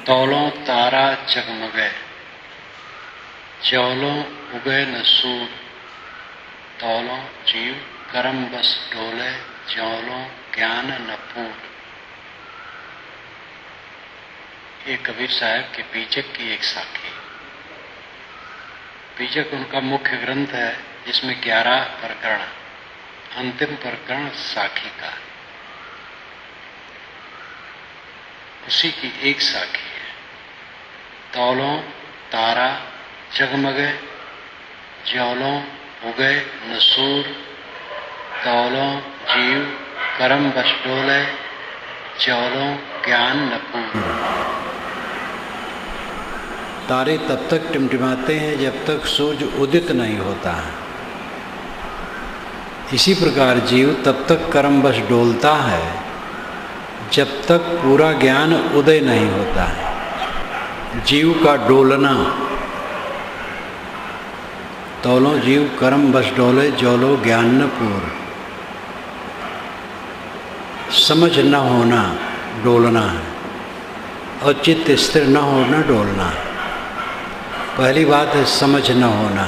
तौलों तारा जगमगे, ज्योलों उगे न सूर। तौलों जीव करम बस डोले, ज्योलों ज्ञान न पूर। ये कबीर साहब के बीजक की एक साखी। बीजक उनका मुख्य ग्रंथ है जिसमें 11 प्रकरण, अंतिम प्रकरण साखी का, उसी की एक साखी है। तौलों तारा जगमगे, ज्योलों उगे न सूर। तौलों जीव करम बस डोले, ज्योलों ज्ञान न पूर। तारे तब तक टिमटिमाते हैं जब तक सूरज उदित नहीं होता है। इसी प्रकार जीव तब तक कर्मवश डोलता है जब तक पूरा ज्ञान उदय नहीं होता है। जीव का डोलना, तौलों जीव कर्मवश डोले, ज्योलो ज्ञान न पूर। समझ न होना डोलना है, और चित्त स्थिर न होना डोलना है। पहली बात है समझ न होना।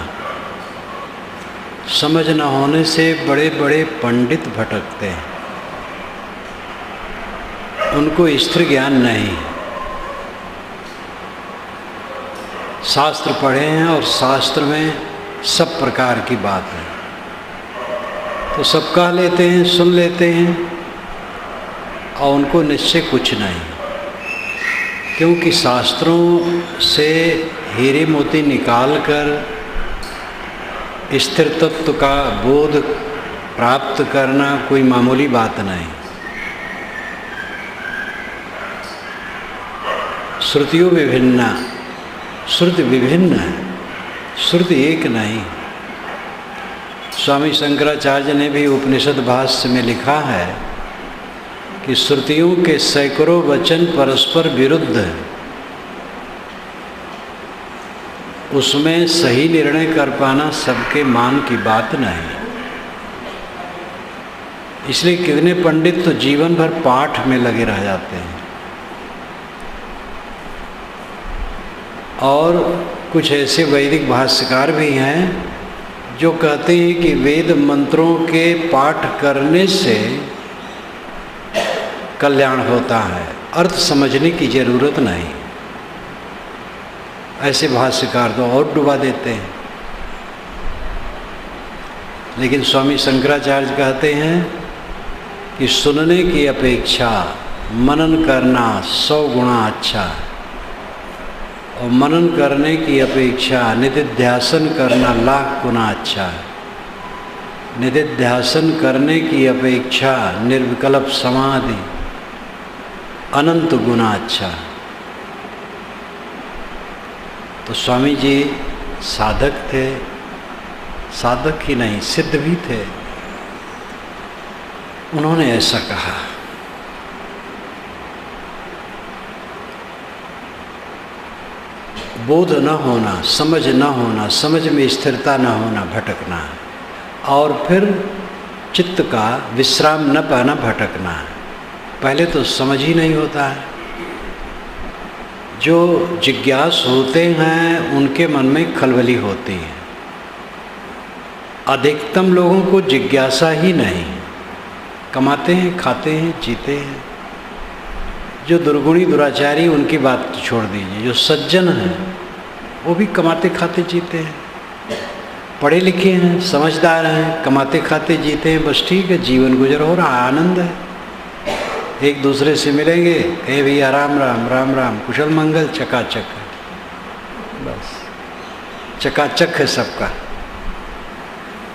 समझ न होने से बड़े बड़े पंडित भटकते हैं, उनको स्थिर ज्ञान नहीं। शास्त्र पढ़े हैं और शास्त्र में सब प्रकार की बात है, तो सब कह लेते हैं, सुन लेते हैं, और उनको निश्चय कुछ नहीं। क्योंकि शास्त्रों से हीरे मोती निकालकर स्थिर तत्व का बोध प्राप्त करना कोई मामूली बात नहीं। श्रुतियों विभिन्ना, श्रुति विभिन्न है, श्रुति एक नहीं। स्वामी शंकराचार्य ने भी उपनिषद भाष्य में लिखा है कि श्रुतियों के सैकड़ों वचन परस्पर विरुद्ध हैं, उसमें सही निर्णय कर पाना सबके मान की बात नहीं। इसलिए कितने पंडित तो जीवन भर पाठ में लगे रह जाते हैं, और कुछ ऐसे वैदिक भाष्यकार भी हैं जो कहते हैं कि वेद मंत्रों के पाठ करने से कल्याण होता है, अर्थ समझने की जरूरत नहीं। ऐसे भाष्यकार तो और डुबा देते हैं। लेकिन स्वामी शंकराचार्य कहते हैं कि सुनने की अपेक्षा मनन करना 100 गुना अच्छा है, और मनन करने की अपेक्षा निधिध्यासन करना 1,00,000 गुना अच्छा है। निधिध्यासन करने की अपेक्षा निर्विकल्प समाधि अनंत गुना अच्छा है। तो स्वामी जी साधक थे, साधक ही नहीं सिद्ध भी थे। उन्होंने ऐसा कहा। बोध न होना, समझ न होना, समझ में स्थिरता न होना, भटकना है। और फिर चित्त का विश्राम न पाना, भटकना है। पहले तो समझ ही नहीं होता है। जो जिज्ञास होते हैं उनके मन में खलबली होती है। अधिकतम लोगों को जिज्ञासा ही नहीं, कमाते हैं, खाते हैं, जीते हैं। जो दुर्गुणी दुराचारी उनकी बात छोड़ दीजिए, जो सज्जन हैं वो भी कमाते खाते जीते हैं, पढ़े लिखे हैं, समझदार हैं, कमाते खाते जीते हैं। बस ठीक है, जीवन गुजर हो रहा, आनंद है। एक दूसरे से मिलेंगे, कहे भैया राम राम, राम राम, कुशल मंगल, चकाचक है, बस चकाचक है सबका।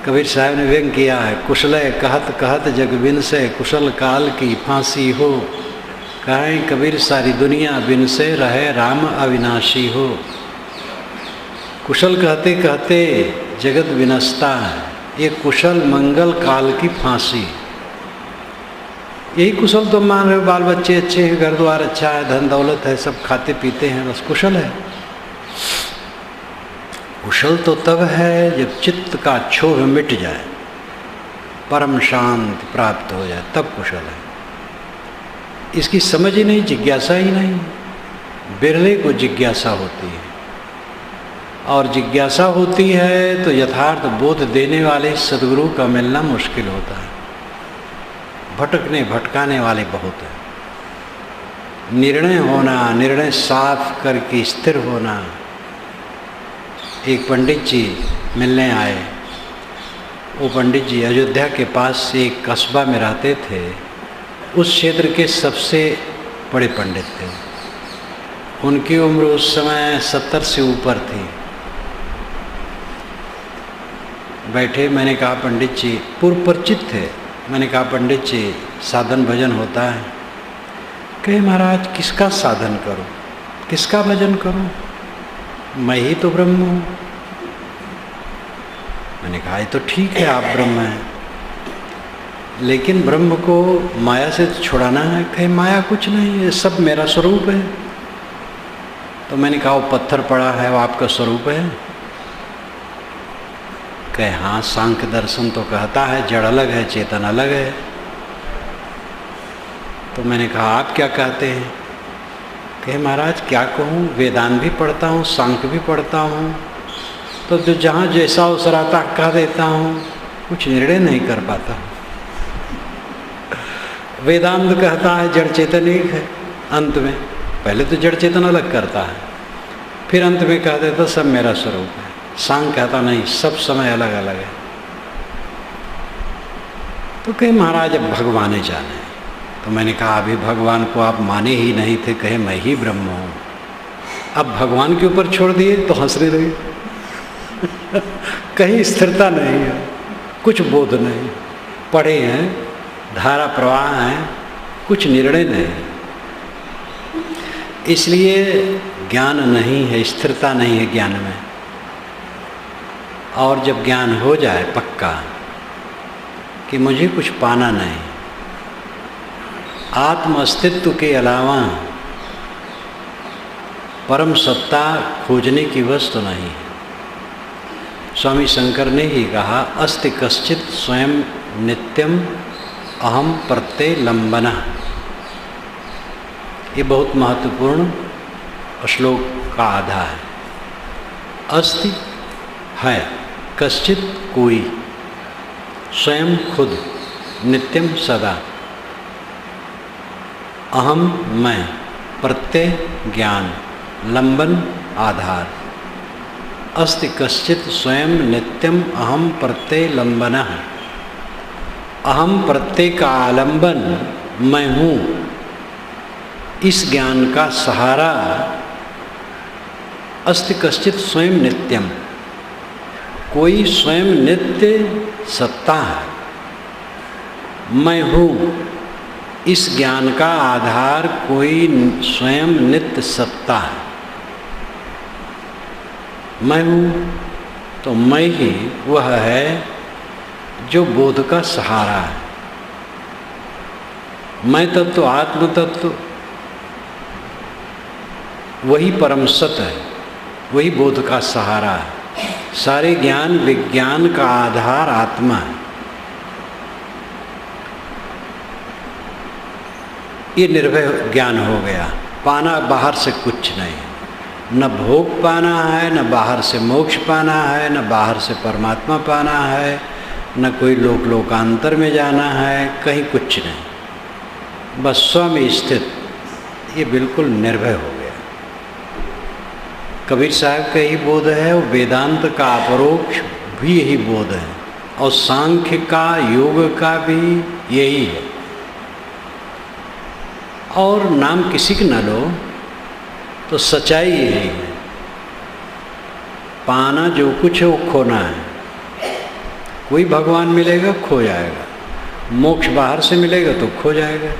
कबीर साहब ने व्यंग किया है, कुशलय कहत कहत जग बिनसे, कुशल काल की फांसी हो। कहें कबीर सारी दुनिया बिनसे, रहे राम अविनाशी हो। कुशल कहते कहते जगत विनसता है, ये कुशल मंगल काल की फांसी। यही कुशल तुम मान रहे हो, बाल बच्चे अच्छे हैं, घर द्वार अच्छा है, धन दौलत है, सब खाते पीते हैं, बस कुशल है। कुशल तो तब है जब चित्त का क्षोभ मिट जाए, परम शांति प्राप्त हो जाए, तब कुशल है। इसकी समझ ही नहीं, जिज्ञासा ही नहीं। बिरले को जिज्ञासा होती है, और जिज्ञासा होती है तो यथार्थ बोध देने वाले सद्गुरु का मिलना मुश्किल होता है। भटकने भटकाने वाले बहुत हैं। निर्णय होना, निर्णय साफ करके स्थिर होना। एक पंडित जी मिलने आए। वो पंडित जी अयोध्या के पास एक कस्बा में रहते थे। उस क्षेत्र के सबसे बड़े पंडित थे। उनकी उम्र उस समय 70 से ऊपर थी। बैठे, मैंने कहा पंडित जी, पूर्व परिचित थे। मैंने कहा पंडित जी साधन भजन होता है? कहे महाराज किसका साधन करूं, किसका भजन करूं, मैं ही तो ब्रह्म हूं। मैंने कहा ये तो ठीक है, आप ब्रह्म हैं, लेकिन ब्रह्म को माया से छुड़ाना है। कहे माया कुछ नहीं है, सब मेरा स्वरूप है। तो मैंने कहा वो पत्थर पड़ा है वो आपका स्वरूप है? कहे हाँ, सांख्य दर्शन तो कहता है जड़ अलग है चेतन अलग है। तो मैंने कहा आप क्या कहते हैं? कहे महाराज क्या कहूँ, वेदांत भी पढ़ता हूँ, सांख्य भी पढ़ता हूँ, तो जो जहाँ जैसा अवसर आता कह देता हूँ, कुछ निर्णय नहीं कर पाता। वेदांत कहता है जड़ चेतन एक है, अंत में पहले तो जड़ चेतन अलग करता है, फिर अंत में कह देता सब मेरा स्वरूप है। सांख्य कहता नहीं, सब समय अलग अलग है। तो कहे महाराज अब भगवान जाने। तो मैंने कहा अभी भगवान को आप माने ही नहीं थे। कहे मैं ही ब्रह्म हूँ। अब भगवान के ऊपर छोड़ दिए तो हंसने लगे। कहीं स्थिरता नहीं है, कुछ बोध नहीं, पढ़े हैं, धारा प्रवाह है, कुछ निर्णय नहीं। इसलिए ज्ञान नहीं है, स्थिरता नहीं है ज्ञान में। और जब ज्ञान हो जाए पक्का कि मुझे कुछ पाना नहीं, आत्म अस्तित्व के अलावा परम सत्ता खोजने की वस्तु नहीं है। स्वामी शंकर ने ही कहा अस्ति कश्चित स्वयं नित्यम अहम प्रत्यय लंबना। ये बहुत महत्वपूर्ण श्लोक का आधार है। अस्ति है कश्चित कोई, स्वयं खुद, नित्यम सदा, अहम मैं, प्रत्यय ज्ञान, लंबन आधार। अस्ति कश्चित स्वयं नित्यम अहम प्रत्यय लंबनः। अहम प्रत्यय का आलंबन मैं हूँ, इस ज्ञान का सहारा। अस्ति कश्चित स्वयं नित्यम, कोई स्वयं नित्य सत्ता है, मैं हूँ, इस ज्ञान का आधार कोई स्वयं नित्य सत्ता है। मैं हूँ तो मैं ही वह है जो बोध का सहारा है। मैं तत्व, आत्म तत्व वही परम सत्य है, वही बोध का सहारा है। सारे ज्ञान विज्ञान का आधार आत्मा है। ये निर्भय ज्ञान हो गया। पाना बाहर से कुछ नहीं, न भोग पाना है, न बाहर से मोक्ष पाना है, न बाहर से परमात्मा पाना है, न कोई लोकांतर में जाना है, कहीं कुछ नहीं, बस स्व में स्थित। ये बिल्कुल निर्भय हो गया। कबीर साहब का ही बोध है, वो वेदांत का अपरोक्ष भी यही बोध है, और सांख्य का योग का भी यही है। और नाम किसी की न लो तो सच्चाई यही है। पाना जो कुछ है वो खोना है। कोई भगवान मिलेगा खो जाएगा, मोक्ष बाहर से मिलेगा तो खो जाएगा,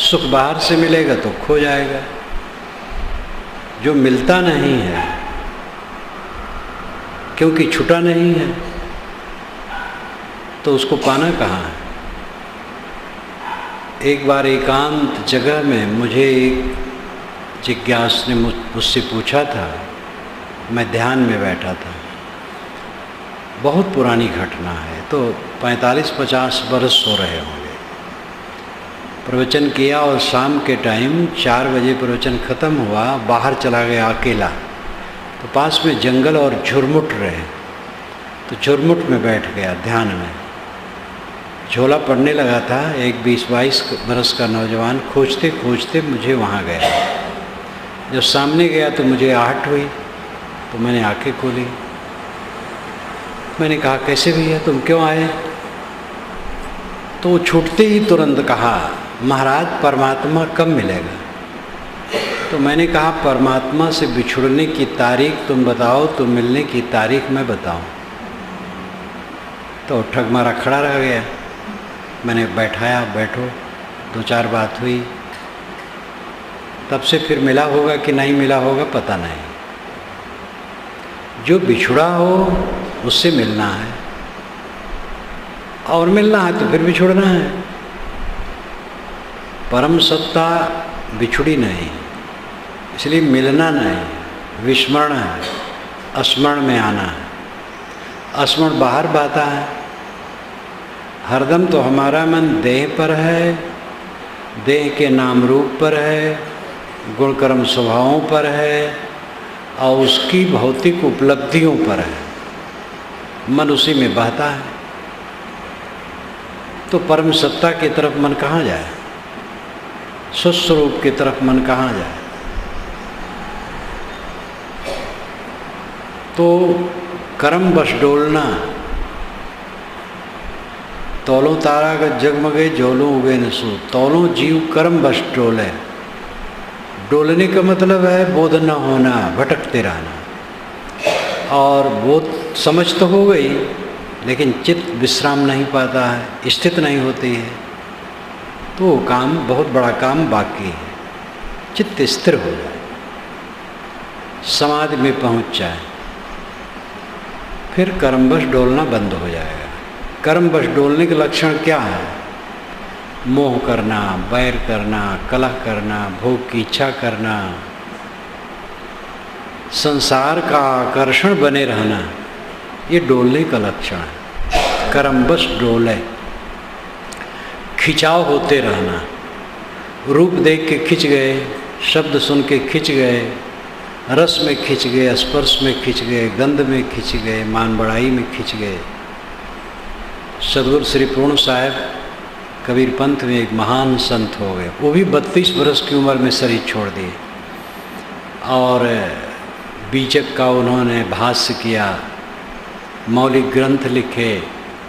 सुख बाहर से मिलेगा तो खो जाएगा। जो मिलता नहीं है क्योंकि छुटा नहीं है, तो उसको पाना कहाँ है। एक बार एकांत जगह में मुझे एक जिज्ञास ने मुझसे पूछा था, मैं ध्यान में बैठा था, बहुत पुरानी घटना है, तो 45-50 बरस हो रहे होंगे। प्रवचन किया और शाम के टाइम 4 बजे प्रवचन ख़त्म हुआ, बाहर चला गया अकेला। तो पास में जंगल और झुरमुट रहे, तो झुरमुट में बैठ गया ध्यान में। झोला पड़ने लगा था। एक 20-22 बरस का नौजवान खोजते खोजते मुझे वहाँ गया। जब सामने गया तो मुझे आहट हुई, तो मैंने आंखें खोली। मैंने कहा, कैसे भैया तुम क्यों आए? तो वो छूटते ही तुरंत कहा, महाराज परमात्मा कब मिलेगा? तो मैंने कहा, परमात्मा से बिछुड़ने की तारीख तुम बताओ, तो मिलने की तारीख मैं बताऊं। तो ठग मारा खड़ा रह गया। मैंने बैठाया, बैठो, 2-4 बात हुई। तब से फिर मिला होगा कि नहीं मिला होगा पता नहीं। जो बिछुड़ा हो उससे मिलना है, और मिलना है तो फिर बिछुड़ना है। परम सत्ता बिछुड़ी नहीं, इसलिए मिलना नहीं, विस्मरण है, स्मरण में आना है। स्मरण बाहर बाता है। हरदम तो हमारा मन देह पर है, देह के नाम रूप पर है, गुण कर्म स्वभावों पर है, और उसकी भौतिक उपलब्धियों पर है। मन उसी में बहता है। तो परम सत्ता की तरफ मन कहाँ जाए? स्वस्वरूप की तरफ मन कहाँ जाए? तो कर्म बस डोलना। तौलों तारा का जगमगे, जोलों उगे न सो। तौलों जीव कर्म बस डोले। डोलने का मतलब है बोध न होना, भटकते रहना। और बोध समझ तो हो गई, लेकिन चित्त विश्राम नहीं पाता है, स्थित नहीं होती है। तो वो काम, बहुत बड़ा काम बाकी है। चित्त स्थिर हो जाए, समाधि में पहुंच जाए, फिर कर्मवश डोलना बंद हो जाएगा। कर्मवश डोलने के लक्षण क्या है? मोह करना, बैर करना, कलह करना, भोग की इच्छा करना, संसार का आकर्षण बने रहना, ये डोलने का लक्षण है। कर्मवश डोले, खिंचाव होते रहना। रूप देख के खिंच गए, शब्द सुन के खिंच गए, रस में खिंच गए, स्पर्श में खिंच गए, गंध में खिंच गए, मान बढ़ाई में खिंच गए। सदगुरु श्री पूर्ण साहब कबीर पंथ में एक महान संत हो गए। वो भी 32 बरस की उम्र में शरीर छोड़ दिए, और बीजक का उन्होंने भाष्य किया, मौलिक ग्रंथ लिखे।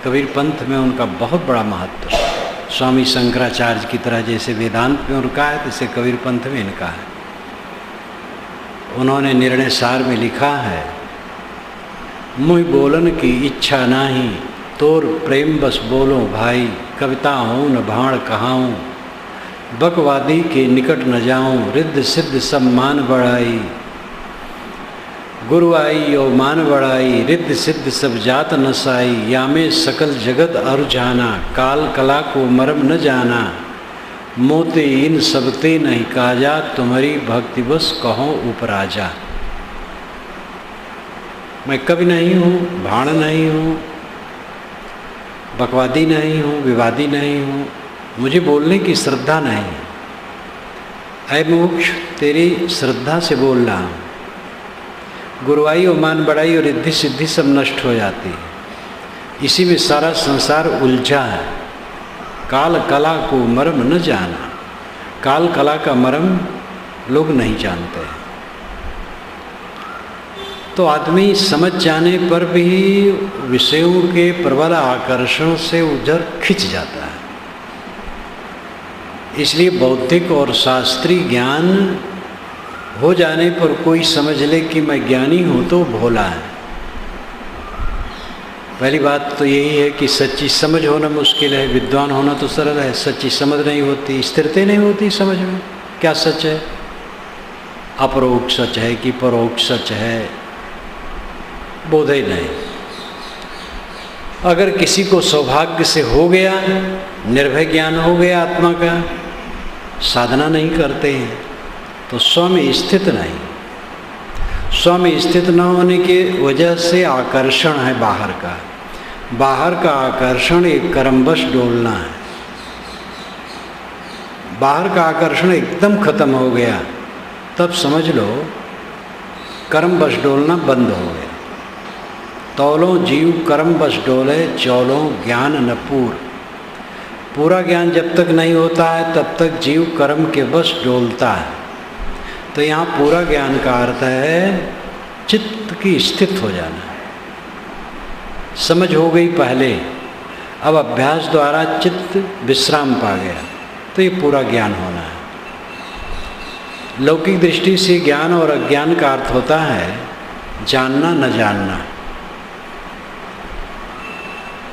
कबीर पंथ में उनका बहुत बड़ा महत्व है। स्वामी शंकराचार्य की तरह जैसे वेदांत में उनका है, तैसे कबीर पंथ में इनका है। उन्होंने निर्णय सार में लिखा है, मुझ बोलन की इच्छा नाही, तोर प्रेम बस बोलो भाई। कविता हूँ न भाण कहाऊँ, बकवादी के निकट न जाऊँ। रिद्ध सिद्ध सब मान बढ़ाई, गुरु आई ओ मान बढ़ाई। रिद्ध सिद्ध सब जात नसाई, या में सकल जगत अरु जाना। काल कला को मरम न जाना, मोते इन सबते नहीं काजा। तुम्हारी भक्ति बस कहो उपराजा। मैं कवि नहीं हूँ, भाण नहीं हूँ, बकवादी नहीं हूँ, विवादी नहीं हूँ, मुझे बोलने की श्रद्धा नहीं। ऐ मोक्ष, तेरी श्रद्धा से बोल रहा हूँ। गुरुआई और मान बढ़ाई और रिद्धि सिद्धि सब नष्ट हो जाती है। इसी में सारा संसार उलझा है। काल कला को मर्म न जाना। काल कला का मर्म लोग नहीं जानते। तो आदमी समझ जाने पर भी विषयों के प्रबल आकर्षण से उधर खिंच जाता है। इसलिए बौद्धिक और शास्त्रीय ज्ञान हो जाने पर कोई समझ ले कि मैं ज्ञानी हूँ तो भोला है। पहली बात तो यही है कि सच्ची समझ होना मुश्किल है, विद्वान होना तो सरल है। सच्ची समझ नहीं होती, स्थिरता नहीं होती समझ में। क्या सच है? अपरोक्ष सच है कि परोक्ष सच है, बोध ही नहीं। अगर किसी को सौभाग्य से हो गया, निर्भय ज्ञान हो गया आत्मा का, साधना नहीं करते हैं तो स्वयं स्थित नहीं। स्वयं स्थित न होने की वजह से आकर्षण है बाहर का। बाहर का आकर्षण एक कर्मवश डोलना है। बाहर का आकर्षण एकदम खत्म हो गया, तब समझ लो कर्म बस डोलना बंद हो गया। तौलों जीव कर्म बस डोले, चौलों ज्ञान न पूर। पूरा ज्ञान जब तक नहीं होता है तब तक जीव कर्म के बस डोलता है। तो यहाँ पूरा ज्ञान का अर्थ है चित्त की स्थित हो जाना। समझ हो गई पहले, अब अभ्यास द्वारा चित्त विश्राम पा गया, तो ये पूरा ज्ञान होना है। लौकिक दृष्टि से ज्ञान और अज्ञान का अर्थ होता है जानना न जानना।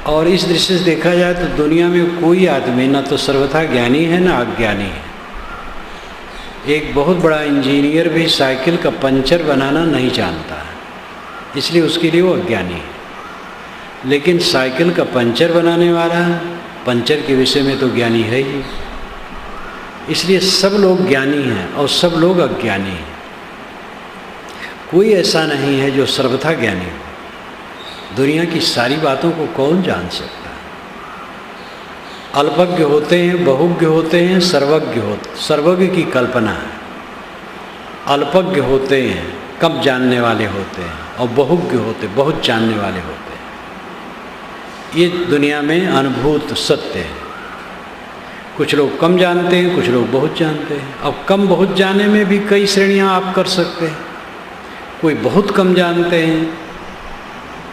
और इस दृष्टि से देखा जाए तो दुनिया में कोई आदमी न तो सर्वथा ज्ञानी है न अज्ञानी है। एक बहुत बड़ा इंजीनियर भी साइकिल का पंचर बनाना नहीं जानता है, इसलिए उसके लिए वो अज्ञानी है। लेकिन साइकिल का पंचर बनाने वाला पंचर के विषय में तो ज्ञानी है ही। इसलिए सब लोग ज्ञानी हैं और सब लोग अज्ञानी हैं। कोई ऐसा नहीं है जो सर्वथा ज्ञानी हो। दुनिया की सारी बातों को कौन जान सकता है? अल्पज्ञ होते हैं, बहुज्ञ होते हैं, सर्वज्ञ होते। सर्वज्ञ की कल्पना है। अल्पज्ञ होते हैं, कम जानने वाले होते हैं, और बहुज्ञ होते, बहुत जानने वाले होते हैं। ये दुनिया में अनुभूत सत्य है। कुछ लोग कम जानते हैं, कुछ लोग बहुत जानते हैं। अब कम बहुत जाने में भी कई श्रेणियां आप कर सकते हैं। कोई बहुत कम जानते हैं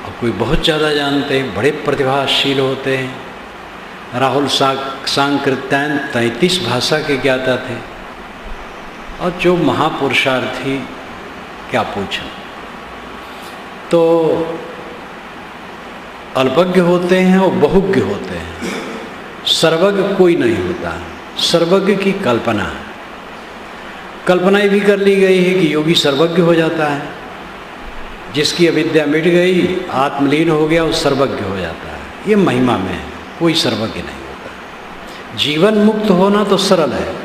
और कोई बहुत ज़्यादा जानते हैं, बड़े प्रतिभाशील होते हैं। राहुल सांकृत्यायन 33 भाषा के ज्ञाता थे, और जो महापुरुषार्थी क्या पूछा। तो अल्पज्ञ होते हैं और बहुज्ञ होते हैं। सर्वज्ञ कोई नहीं होता। सर्वज्ञ की कल्पना है। कल्पना भी कर ली गई है कि योगी सर्वज्ञ हो जाता है। जिसकी अविद्या मिट गई, आत्मलीन हो गया, वो सर्वज्ञ हो जाता है। ये महिमा में है, कोई सर्वज्ञ नहीं होता। जीवन मुक्त होना तो सरल है।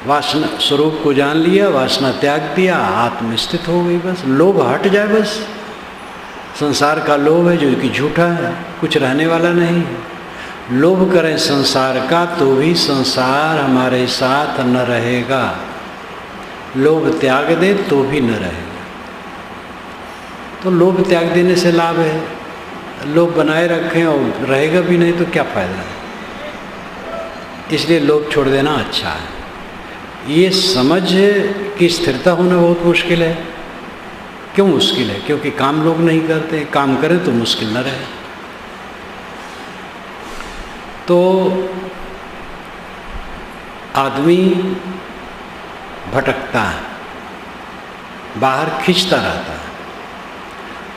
वासना स्वरूप को जान लिया, वासना त्याग दिया, आत्म स्थित हो गई, बस लोभ हट जाए। बस संसार का लोभ है जो कि झूठा है, कुछ रहने वाला नहीं है। लोभ करें संसार का तो भी संसार हमारे साथ न रहेगा। लोभ त्याग दे तो भी न रहेगा। तो लोभ त्याग देने से लाभ है। लोभ बनाए रखें और रहेगा भी नहीं तो क्या फ़ायदा है। इसलिए लोभ छोड़ देना अच्छा है। ये समझ की स्थिरता होना बहुत मुश्किल है। क्यों मुश्किल है? क्योंकि काम लोग नहीं करते। काम करें तो मुश्किल न रहे। तो आदमी भटकता है, बाहर खींचता रहता है,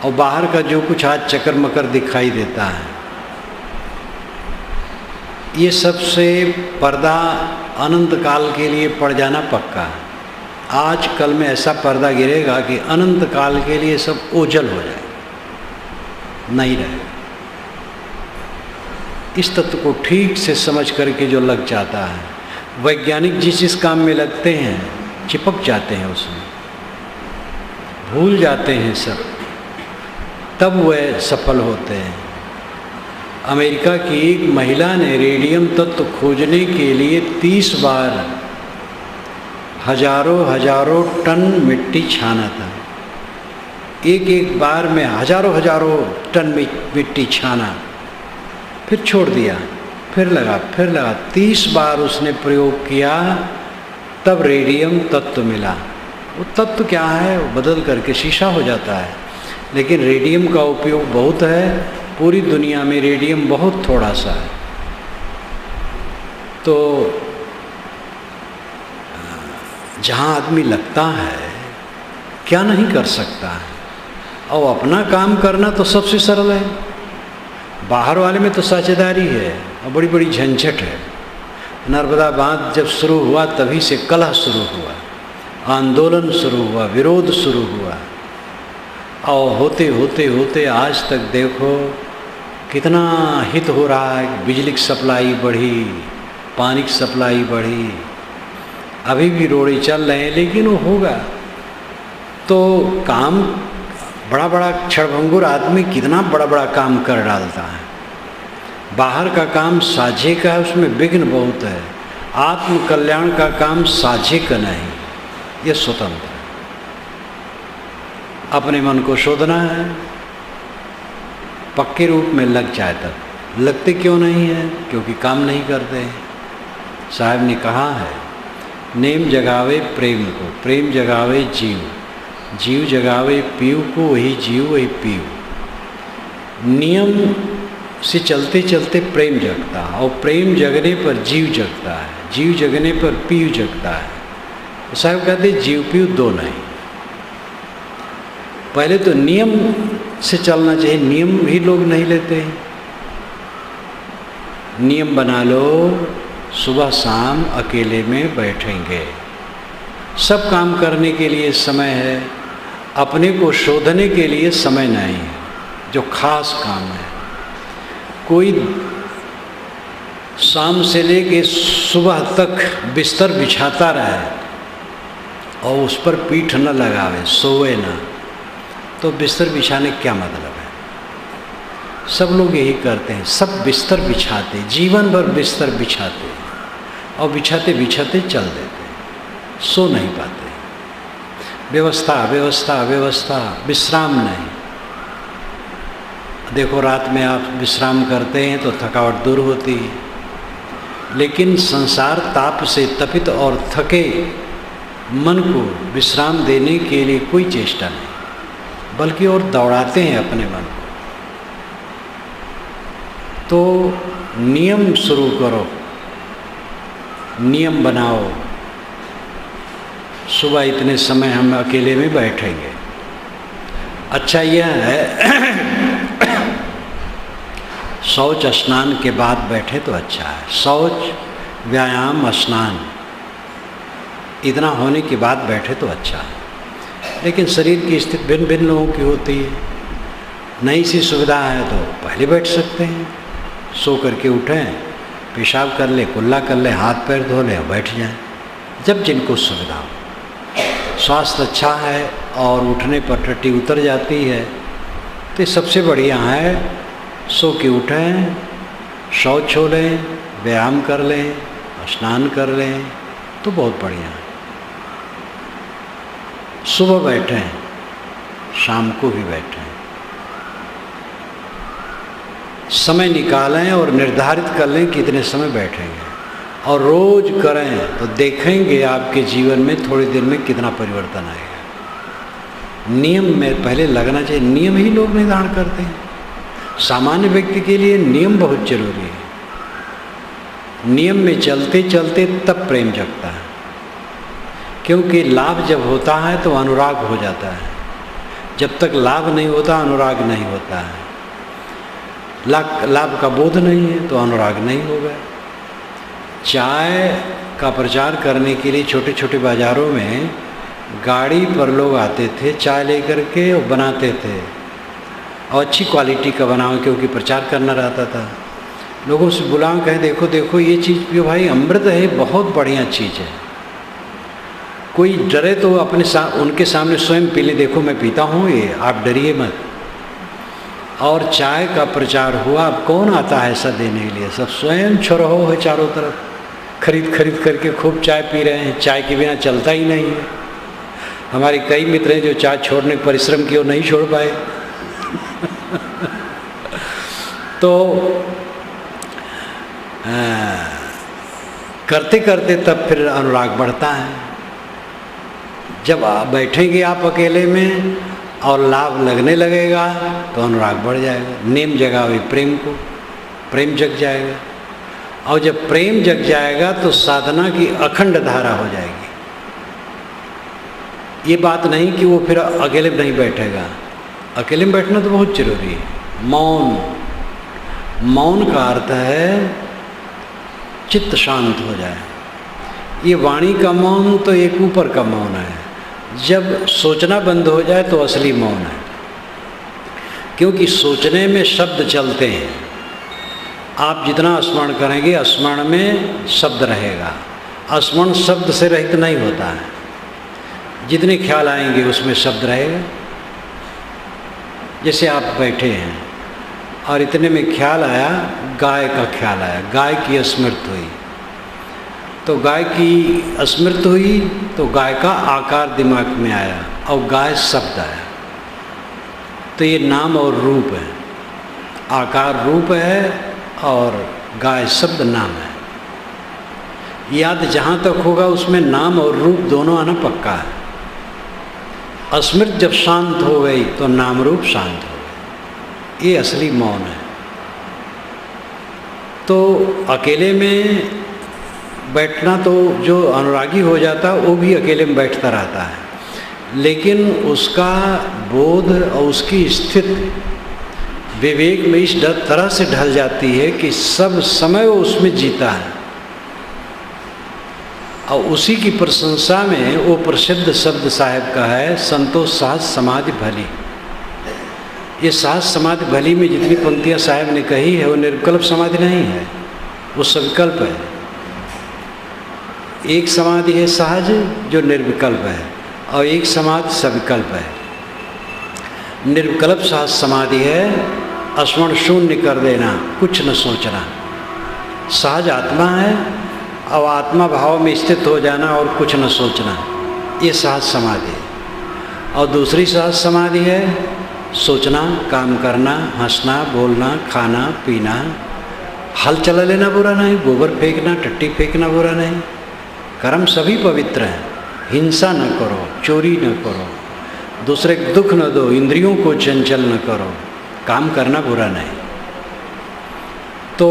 और बाहर का जो कुछ आज चक्कर मकर दिखाई देता है, ये सबसे पर्दा अनंत काल के लिए पड़ जाना पक्का है। आज कल में ऐसा पर्दा गिरेगा कि अनंत काल के लिए सब ओझल हो जाए, नहीं रहेगा। इस तत्व को ठीक से समझ करके जो लग जाता है, वैज्ञानिक जिस काम में लगते हैं चिपक जाते हैं, उसमें भूल जाते हैं सब, तब वह सफल होते हैं। अमेरिका की एक महिला ने रेडियम तत्व खोजने के लिए 30 बार हजारों टन मिट्टी छाना था। एक बार में हजारों टन मिट्टी छाना, फिर छोड़ दिया, फिर लगा 30 बार उसने प्रयोग किया, तब रेडियम तत्व मिला। वो तत्व क्या है? वो बदल करके शीशा हो जाता है। लेकिन रेडियम का उपयोग बहुत है, पूरी दुनिया में रेडियम बहुत थोड़ा सा है। तो जहाँ आदमी लगता है क्या नहीं कर सकता है, और अपना काम करना तो सबसे सरल है। बाहर वाले में तो साझेदारी है और बड़ी बड़ी झंझट है। नर्मदा बांध जब शुरू हुआ तभी से कलह शुरू हुआ, आंदोलन शुरू हुआ, विरोध शुरू हुआ, और होते आज तक देखो कितना हित हो रहा है। बिजली की सप्लाई बढ़ी, पानी की सप्लाई बढ़ी, अभी भी रोड़े चल रहे हैं, लेकिन वो होगा। तो काम बड़ा क्षणभंगुर आदमी कितना बड़ा काम कर डालता है। बाहर का काम साझे का है, उसमें विघ्न बहुत है। आत्म कल्याण का काम साझे का नहीं, ये स्वतंत्र है। अपने मन को शोधना है, पक्के रूप में लग जाए तक। लगते क्यों नहीं है? क्योंकि काम नहीं करते। साहब ने कहा है, नेम जगावे प्रेम को, प्रेम जगावे जीव, जीव जगावे पीव को, वही जीव वही पीव। नियम से चलते चलते प्रेम जगता है, और प्रेम जगने पर जीव जगता है, जीव जगने पर पीव जगता है। तो साहब कहते जीव पीव दो नहीं। पहले तो नियम से चलना चाहिए, नियम ही लोग नहीं लेते हैं। नियम बना लो, सुबह शाम अकेले में बैठेंगे, सब काम करने के लिए समय है, अपने को शोधने के लिए समय नहीं है, जो खास काम है। कोई शाम से लेके सुबह तक बिस्तर बिछाता रहे और उस पर पीठ न लगावे, सोए ना, तो बिस्तर बिछाने क्या मतलब है? सब लोग यही करते हैं, सब बिस्तर बिछाते, जीवन भर बिस्तर बिछाते और बिछाते बिछाते चल देते, सो नहीं पाते। व्यवस्था व्यवस्था व्यवस्था, विश्राम नहीं। देखो रात में आप विश्राम करते हैं तो थकावट दूर होती है, लेकिन संसार ताप से तपित और थके मन को विश्राम देने के लिए कोई चेष्टा नहीं, बल्कि और दौड़ाते हैं अपने मन को। तो नियम शुरू करो, नियम बनाओ, सुबह इतने समय हम अकेले में बैठेंगे। अच्छा यह है शौच स्नान के बाद बैठे तो अच्छा है। शौच व्यायाम स्नान इतना होने के बाद बैठे तो अच्छा है, लेकिन शरीर की स्थिति भिन्न भिन्न लोगों की होती है। नई सी सुविधा है तो पहले बैठ सकते हैं, सो करके उठें, पेशाब कर ले, कुल्ला कर ले, हाथ पैर धो ले, बैठ जाएं, जब जिनको सुविधा हो। स्वास्थ्य अच्छा है और उठने पर टट्टी उतर जाती है तो सबसे बढ़िया है सो के उठें, शौच हो लें, व्यायाम कर लें, स्नान कर लें, तो बहुत बढ़िया है। सुबह बैठें, शाम को भी बैठें, समय निकालें और निर्धारित कर लें कि इतने समय बैठेंगे, और रोज करें तो देखेंगे आपके जीवन में थोड़ी देर में कितना परिवर्तन आएगा। नियम में पहले लगना चाहिए, नियम ही लोग नहीं धारण करते हैं। सामान्य व्यक्ति के लिए नियम बहुत जरूरी है। नियम में चलते चलते तब प्रेम जगता है, क्योंकि लाभ जब होता है तो अनुराग हो जाता है, जब तक लाभ नहीं होता अनुराग नहीं होता है। लाभ का बोध नहीं है तो अनुराग नहीं होगा। चाय का प्रचार करने के लिए छोटे छोटे बाज़ारों में गाड़ी पर लोग आते थे, चाय लेकर के और बनाते थे, और अच्छी क्वालिटी का बनाओ, क्योंकि प्रचार करना रहता था। लोगों से बुलाओ, कहे देखो देखो ये चीज़ पियो भाई, अमृत है, बहुत बढ़िया चीज़ है। कोई डरे तो अपने उनके सामने स्वयं पी ले, देखो मैं पीता हूँ ये, आप डरिए मत। और चाय का प्रचार हुआ, अब कौन आता है ऐसा देने के लिए? सब स्वयं छोरहो है, चारों तरफ खरीद खरीद करके खूब चाय पी रहे हैं। चाय के बिना चलता ही नहीं है। हमारे कई मित्र हैं जो चाय छोड़ने का परिश्रम किए, नहीं छोड़ पाए। तो करते करते तब फिर अनुराग बढ़ता है। जब आप बैठेंगे आप अकेले में और लाभ लगने लगेगा तो अनुराग बढ़ जाएगा। नेम जगावे प्रेम को, प्रेम जग जाएगा, और जब प्रेम जग जाएगा तो साधना की अखंड धारा हो जाएगी। ये बात नहीं कि वो फिर अकेले में नहीं बैठेगा, अकेले में बैठना तो बहुत जरूरी है। मौन, मौन का अर्थ है चित्त शांत हो जाए। ये वाणी का मौन तो एक ऊपर का मौन है, जब सोचना बंद हो जाए तो असली मौन है, क्योंकि सोचने में शब्द चलते हैं। आप जितना स्मरण करेंगे स्मरण में शब्द रहेगा, स्मरण शब्द से रहित नहीं होता है। जितने ख्याल आएंगे उसमें शब्द रहेगा। जैसे आप बैठे हैं और इतने में ख्याल आया, गाय का ख्याल आया, गाय की स्मृति हुई, तो गाय की स्मृति हुई तो गाय का आकार दिमाग में आया और गाय शब्द आया। तो ये नाम और रूप है, आकार रूप है और गाय शब्द नाम है। याद जहाँ तक होगा उसमें नाम और रूप दोनों आना पक्का है। स्मृति जब शांत हो गई तो नाम रूप शांत हो गए, ये असली मौन है। तो अकेले में बैठना तो जो अनुरागी हो जाता है वो भी अकेले में बैठता रहता है, लेकिन उसका बोध और उसकी स्थिति विवेक में इस तरह से ढल जाती है कि सब समय वो उसमें जीता है। और उसी की प्रशंसा में वो प्रसिद्ध शब्द साहब का है, संतोष सहज समाधि भली। ये सहज समाधि भली में जितनी पंक्तियाँ साहब ने कही है वो निर्विकल्प समाधि नहीं है, वो सविकल्प है। एक समाधि है सहज जो निर्विकल्प है और एक समाधि सविकल्प है। निर्विकल्प सहज समाधि है स्मरण शून्य कर देना, कुछ न सोचना। सहज आत्मा है और आत्मा भाव में स्थित हो जाना और कुछ न सोचना, ये सहज समाधि है। और दूसरी सहज समाधि है सोचना, काम करना, हंसना, बोलना, खाना पीना, हल चला लेना बुरा नहीं, गोबर फेंकना, टट्टी फेंकना बुरा नहीं। कर्म सभी पवित्र हैं। हिंसा न करो, चोरी न करो, दूसरे को दुख न दो, इंद्रियों को चंचल न करो, काम करना बुरा नहीं। तो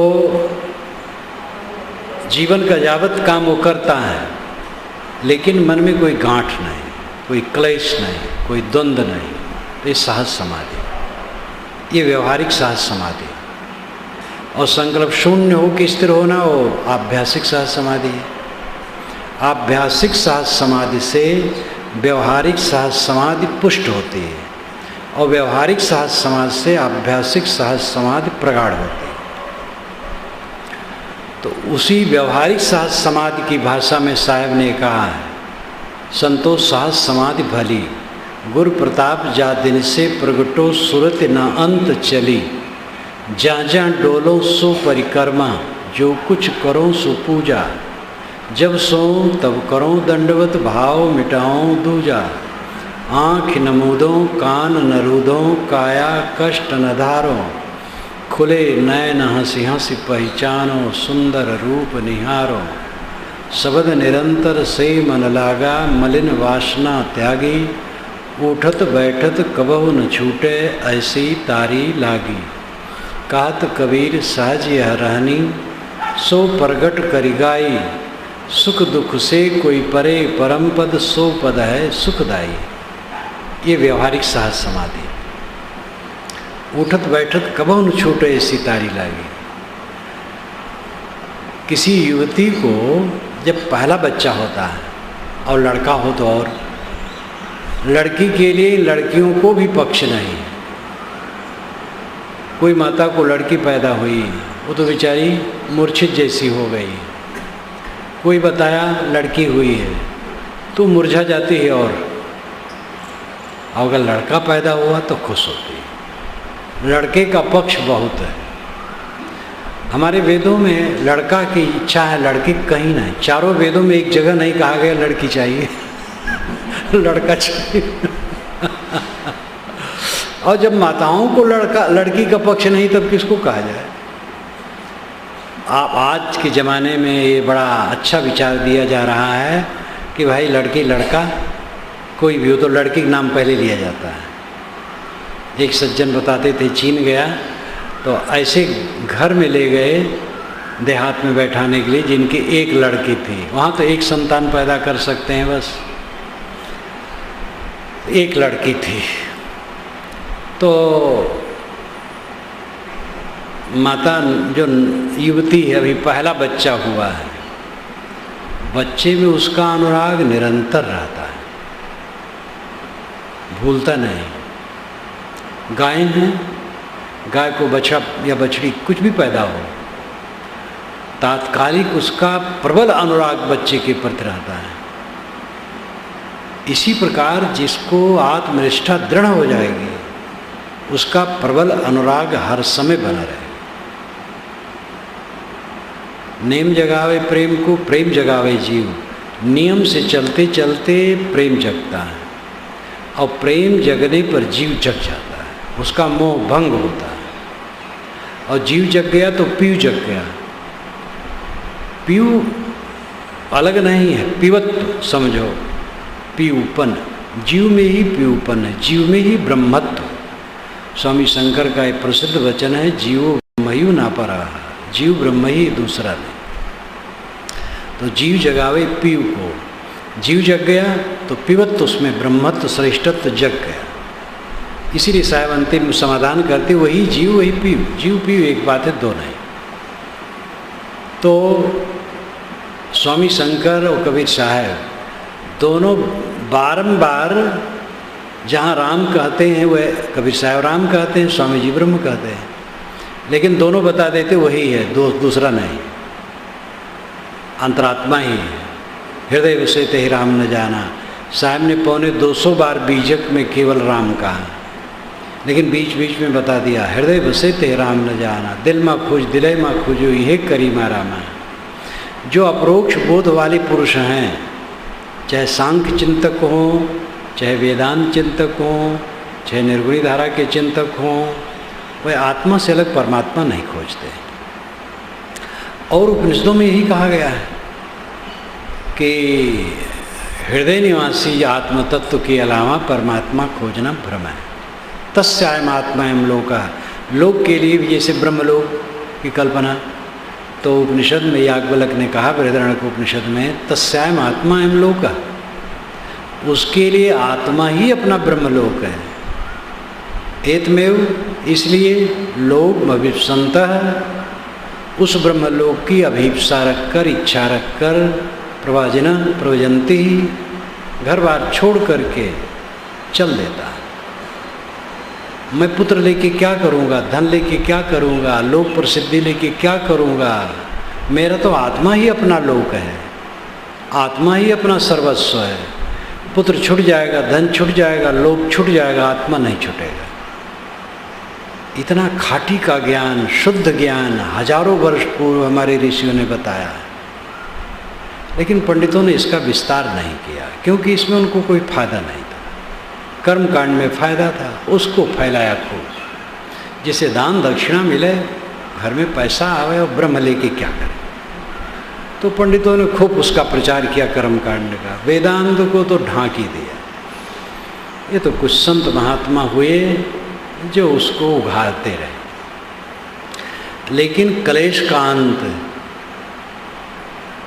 जीवन का यावत काम वो करता है, लेकिन मन में कोई गांठ नहीं, कोई क्लेश नहीं, कोई द्वंद्व नहीं। तो ये सहज समाधि, ये व्यवहारिक सहज समाधि। और संकल्प शून्य हो कि स्थिर होना वो आभ्यासिक सहज समाधि है। आभ्यासिक सहज समाधि से व्यवहारिक सहज समाधि पुष्ट होती है और व्यवहारिक सहज समाधि से आभ्यासिक सहज समाधि प्रगाढ़ होती है। तो उसी व्यवहारिक सहज समाधि की भाषा में साहब ने कहा है, संतोष सहज समाधि भली, गुरु प्रताप जा दिन से प्रगटो सुरत न अंत चली, जहाँ जहाँ डोलो सो परिक्रमा, जो कुछ करो सो पूजा, जब सो तब करो दंडवत भाव मिटाओ दूजा, आँख न मूदो कान न रूदो काया कष्ट न धारो, खुले नयन हंसी हंसी पहचानो सुंदर रूप निहारो, शब्द निरंतर से मन लागा मलिन वासना त्यागी, उठत बैठत कबहु न छूटे ऐसी तारी लागी, कहत कबीर सहज यह रहनी सो प्रगट करी गाई, सुख दुख से कोई परे परम पद सो पद है सुखदाई। ये व्यवहारिक सहज समाधि। उठत बैठत कबहु न छूटे ऐसी तारी लागी। किसी युवती को जब पहला बच्चा होता है और लड़का हो तो और, लड़की के लिए लड़कियों को भी पक्ष नहीं। कोई माता को लड़की पैदा हुई वो तो बेचारी मूर्छित जैसी हो गई, कोई बताया लड़की हुई है तो मुरझा जाती है, और अगर लड़का पैदा हुआ तो खुश होती है। लड़के का पक्ष बहुत है। हमारे वेदों में लड़का की इच्छा है, लड़की कहीं नहीं। चारों वेदों में एक जगह नहीं कहा गया लड़की चाहिए लड़का चाहिए और जब माताओं को लड़की का पक्ष नहीं तब किसको कहा जाए। आप आज के ज़माने में ये बड़ा अच्छा विचार दिया जा रहा है कि भाई लड़की लड़का कोई भी हो तो लड़की का नाम पहले लिया जाता है। एक सज्जन बताते थे चीन गया तो ऐसे घर में ले गए देहात में बैठाने के लिए जिनकी एक लड़की थी। वहाँ तो एक संतान पैदा कर सकते हैं, बस एक लड़की थी। तो माता जो युवती है अभी पहला बच्चा हुआ है, बच्चे में उसका अनुराग निरंतर रहता है, भूलता नहीं। गाय है, गाय को बछड़ा या बछड़ी कुछ भी पैदा हो, तात्कालिक उसका प्रबल अनुराग बच्चे के प्रति रहता है। इसी प्रकार जिसको आत्मनिष्ठा दृढ़ हो जाएगी उसका प्रबल अनुराग हर समय बना रहे। नेम जगावे प्रेम को, प्रेम जगावे जीव। नियम से चलते चलते प्रेम जगता है और प्रेम जगने पर जीव जग जाता है, उसका मोह भंग होता है। और जीव जग गया तो पीयू जग गया। पीयू अलग नहीं है, पीवत्व समझो, पीयूपन, जीव में ही पीयूपन है, जीव में ही ब्रह्मत्व। स्वामी शंकर का एक प्रसिद्ध वचन है, जीवो ब्रह्मयु ना परा, जीव ब्रह्म ही दूसरा नहीं। तो जीव जगावे पीयू को, जीव जग गया तो पीवत्व, उसमें ब्रह्मत्व श्रेष्ठत्व जग गया। इसीलिए साहब अंतिम समाधान करते, वही जीव वही पीयू, जीव पीयू एक बात है, दो नहीं। तो स्वामी शंकर और कबीर साहब दोनों बारंबार जहाँ राम कहते हैं वह कबीर साहब राम कहते हैं, स्वामी जी ब्रह्म कहते हैं, लेकिन दोनों बता देते वही है, दूसरा नहीं, अंतरात्मा ही है। हृदय विषय ते राम न जाना, साहब ने 250 बार बीजक में केवल राम कहा, लेकिन बीच बीच में बता दिया हृदय विषय ते राम न जाना, दिल में खोज दिलय में खोजो यह करीमा रामा। जो अप्रोक्ष बोध वाले पुरुष हैं, चाहे सांख्य चिंतक हों, चाहे वेदांत चिंतक हों, चाहे निर्गुणी धारा के चिंतक हों, वह आत्मा से अलग परमात्मा नहीं खोजते। और उपनिषदों में यही कहा गया है कि हृदय निवासी आत्म तत्व के अलावा परमात्मा खोजना भ्रम है। तस्यायम आत्मा एवं लोका, लोक के लिए भी जैसे ब्रह्मलोक की कल्पना, तो उपनिषद में याज्ञवल्क्य ने कहा बृहदारण्यक उपनिषद में, तस्यायम आत्मा एवं लोका, उसके लिए आत्मा ही अपना ब्रह्मलोक है। एतमेव, इसलिए लोग अभिप्सन्तः, उस ब्रह्मलोक की अभिप्सा रखकर, इच्छा रखकर, प्रव्रजन्ति, घर बार छोड़ करके चल देता है। मैं पुत्र लेके क्या करूँगा, धन लेके क्या करूँगा, लोक प्रसिद्धि लेके क्या करूँगा, मेरा तो आत्मा ही अपना लोक है, आत्मा ही अपना सर्वस्व है। पुत्र छूट जाएगा, धन छूट जाएगा, लोक छूट जाएगा, आत्मा नहीं छूटेगा। इतना खाटी का ज्ञान, शुद्ध ज्ञान हजारों वर्ष पूर्व हमारे ऋषियों ने बताया है, लेकिन पंडितों ने इसका विस्तार नहीं किया, क्योंकि इसमें उनको कोई फायदा नहीं था। कर्म कांड में फायदा था, उसको फैलाया खूब। जिसे दान दक्षिणा मिले, घर में पैसा आवे और ब्रह्म लेके क्या करे, तो पंडितों ने खूब उसका प्रचार किया कर्म कांड का। वेदांत को तो ढांक ही दिया। ये तो कुछ संत महात्मा हुए जो उसको उघाड़ते रहे, लेकिन क्लेश का अंत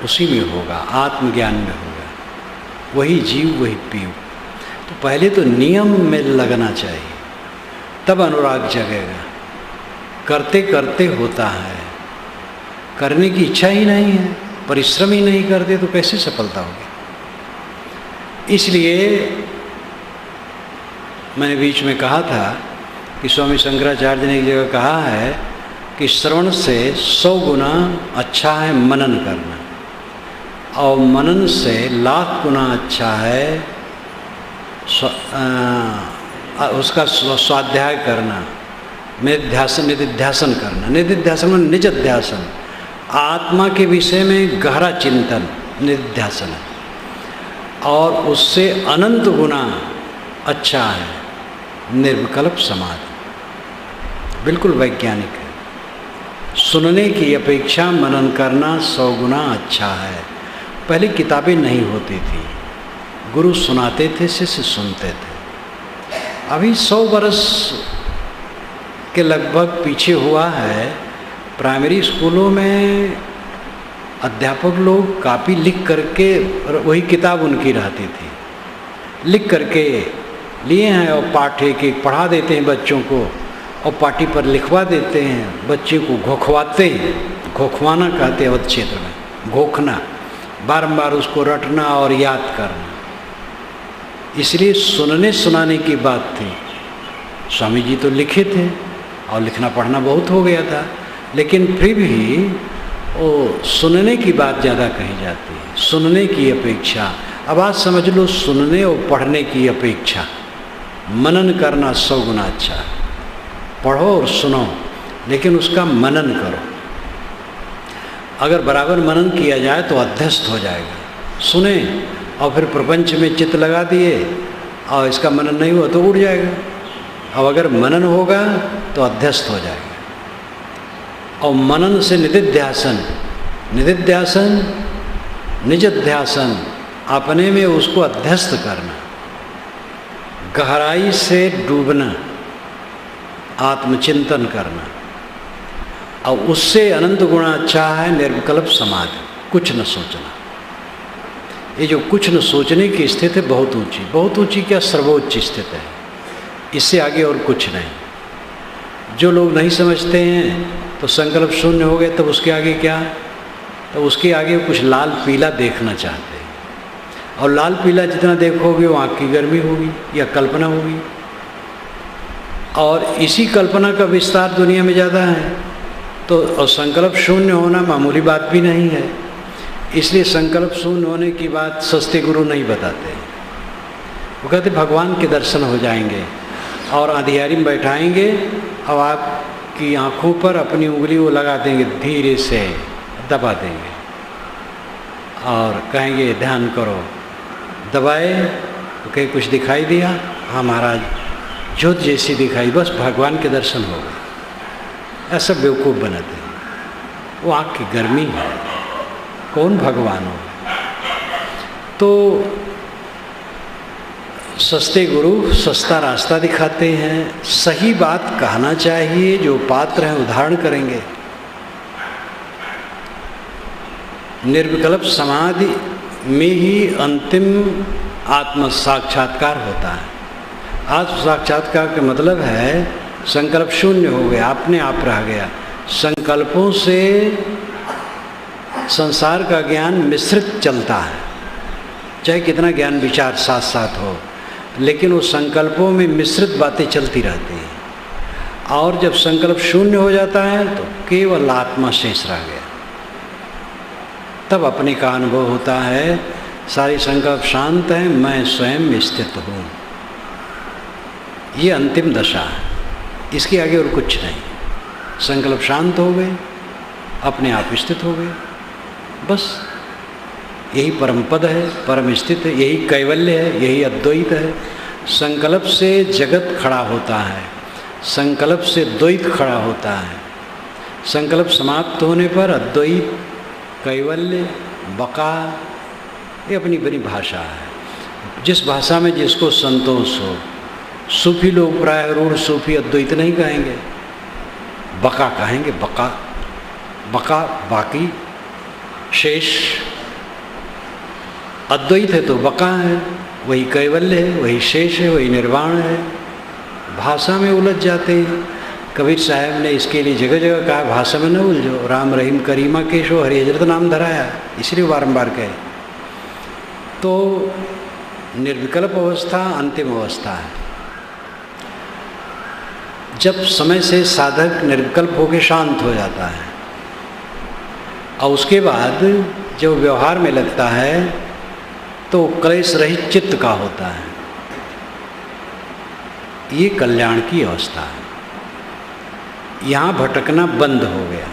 उसी में होगा, आत्मज्ञान में होगा। वही जीव वही पीयू। तो पहले तो नियम में लगना चाहिए, तब अनुराग जगेगा। करते करते होता है, करने की इच्छा ही नहीं है, परिश्रम ही नहीं करते तो कैसे सफलता होगी। इसलिए मैंने बीच में कहा था कि स्वामी शंकराचार्य ने एक जगह कहा है कि श्रवण से 100 गुना अच्छा है मनन करना, और मनन से 1,00,000 गुना अच्छा है उसका स्वाध्याय करना, निधिध्यासन करना। निधिध्यासन में निज अध्यासन, आत्मा के विषय में गहरा चिंतन निधिध्यासन है, और उससे अनंत गुना अच्छा है निर्विकल्प समाधि। बिल्कुल वैज्ञानिक है। सुनने की अपेक्षा मनन करना 100 गुना अच्छा है। पहले किताबें नहीं होती थी, गुरु सुनाते थे, शिष्य सुनते थे। अभी 100 वर्ष के लगभग पीछे हुआ है, प्राइमरी स्कूलों में अध्यापक लोग कापी लिख करके, वही किताब उनकी रहती थी, लिख करके लिए हैं और पाठ एक पढ़ा देते हैं बच्चों को, और पाटी पर लिखवा देते हैं, बच्चे को घोखवाते हैं। घोखवाना कहते हैं अवध क्षेत्र में, घोखना, बारंबार उसको रटना और याद करना। इसलिए सुनने सुनाने की बात थी। स्वामी जी तो लिखे थे और लिखना पढ़ना बहुत हो गया था, लेकिन फिर भी वो सुनने की बात ज़्यादा कही जाती है, सुनने की अपेक्षा। अब आज समझ लो, सुनने और पढ़ने की अपेक्षा मनन करना 100 गुना अच्छा है। पढ़ो और सुनो, लेकिन उसका मनन करो। अगर बराबर मनन किया जाए तो अध्यस्त हो जाएगा। सुने और फिर प्रपंच में चित्त लगा दिए और इसका मनन नहीं हुआ तो उड़ जाएगा। अब अगर मनन होगा तो अध्यस्त हो जाएगा। और मनन से निधिध्यासन, निधिध्यासन निजध्यासन, अपने में उसको अध्यस्त करना, गहराई से डूबना, आत्मचिंतन करना। और उससे अनंत गुणा अच्छा है निर्विकल्प समाधि, कुछ न सोचना। ये जो कुछ न सोचने की स्थिति है बहुत ऊंची, बहुत ऊंची क्या सर्वोच्च स्थिति है, इससे आगे और कुछ नहीं। जो लोग नहीं समझते हैं तो संकल्प शून्य हो गए, तब उसके आगे क्या, तो उसके आगे कुछ लाल पीला देखना चाहते हैं। और लाल पीला जितना देखोगे वो आँख की गर्मी होगी या कल्पना होगी। और इसी कल्पना का विस्तार दुनिया में ज़्यादा है। तो और संकल्प शून्य होना मामूली बात भी नहीं है। इसलिए संकल्प शून्य होने की बात सस्ते गुरु नहीं बताते। वो कहते भगवान के दर्शन हो जाएंगे और अंधियारी में बैठाएंगे और आपकी आँखों पर अपनी उंगली वो लगा देंगे, धीरे से दबा देंगे और कहेंगे ध्यान करो। दबाए तो कहीं कुछ दिखाई दिया, हाँ महाराज ज्योत जैसी दिखाई, बस भगवान के दर्शन हो गए। ऐसा बेवकूफ़ बनाते हैं। वो आँख की गर्मी है, कौन भगवान हो। तो सस्ते गुरु सस्ता रास्ता दिखाते हैं। सही बात कहना चाहिए, जो पात्र हैं उदाहरण करेंगे। निर्विकल्प समाधि में ही अंतिम आत्म साक्षात्कार होता है। आत्म साक्षात्कार का मतलब है संकल्प शून्य हो गया, अपने आप रह गया। संकल्पों से संसार का ज्ञान मिश्रित चलता है, चाहे कितना ज्ञान विचार साथ साथ हो, लेकिन उस संकल्पों में मिश्रित बातें चलती रहती हैं। और जब संकल्प शून्य हो जाता है तो केवल आत्मा शेष रह गया, तब अपने का अनुभव होता है। सारी संकल्प शांत है, मैं स्वयं स्थित हूँ। ये अंतिम दशा है, इसके आगे और कुछ नहीं। संकल्प शांत हो गए, अपने आप स्थित हो गए, बस यही परम पद है, परम स्थित है, यही कैवल्य है, यही अद्वैत है। संकल्प से जगत खड़ा होता है, संकल्प से द्वैत खड़ा होता है। संकल्प समाप्त होने पर अद्वैत, कैवल्य, बका, ये अपनी बनी भाषा है। जिस भाषा में जिसको संतोष हो। सूफी लोग प्राय रूढ़ सूफी अद्वैत नहीं कहेंगे, बका कहेंगे। बका, बका बाकी, शेष। अद्वैत है तो बका है, वही कैवल्य है, वही शेष है, वही निर्वाण है। भाषा में उलझ जाते हैं। कबीर साहब ने इसके लिए जगह जगह कहा भाषा में न उलझो, राम रहीम करीमा केशो हरि हजरत नाम धराया, इसलिए बारंबार कहे। तो निर्विकल्प अवस्था अंतिम अवस्था है। जब समय से साधक निर्विकल्प होकर शांत हो जाता है और उसके बाद जब व्यवहार में लगता है तो क्लेश रहित चित्त का होता है। ये कल्याण की अवस्था है। यहाँ भटकना बंद हो गया।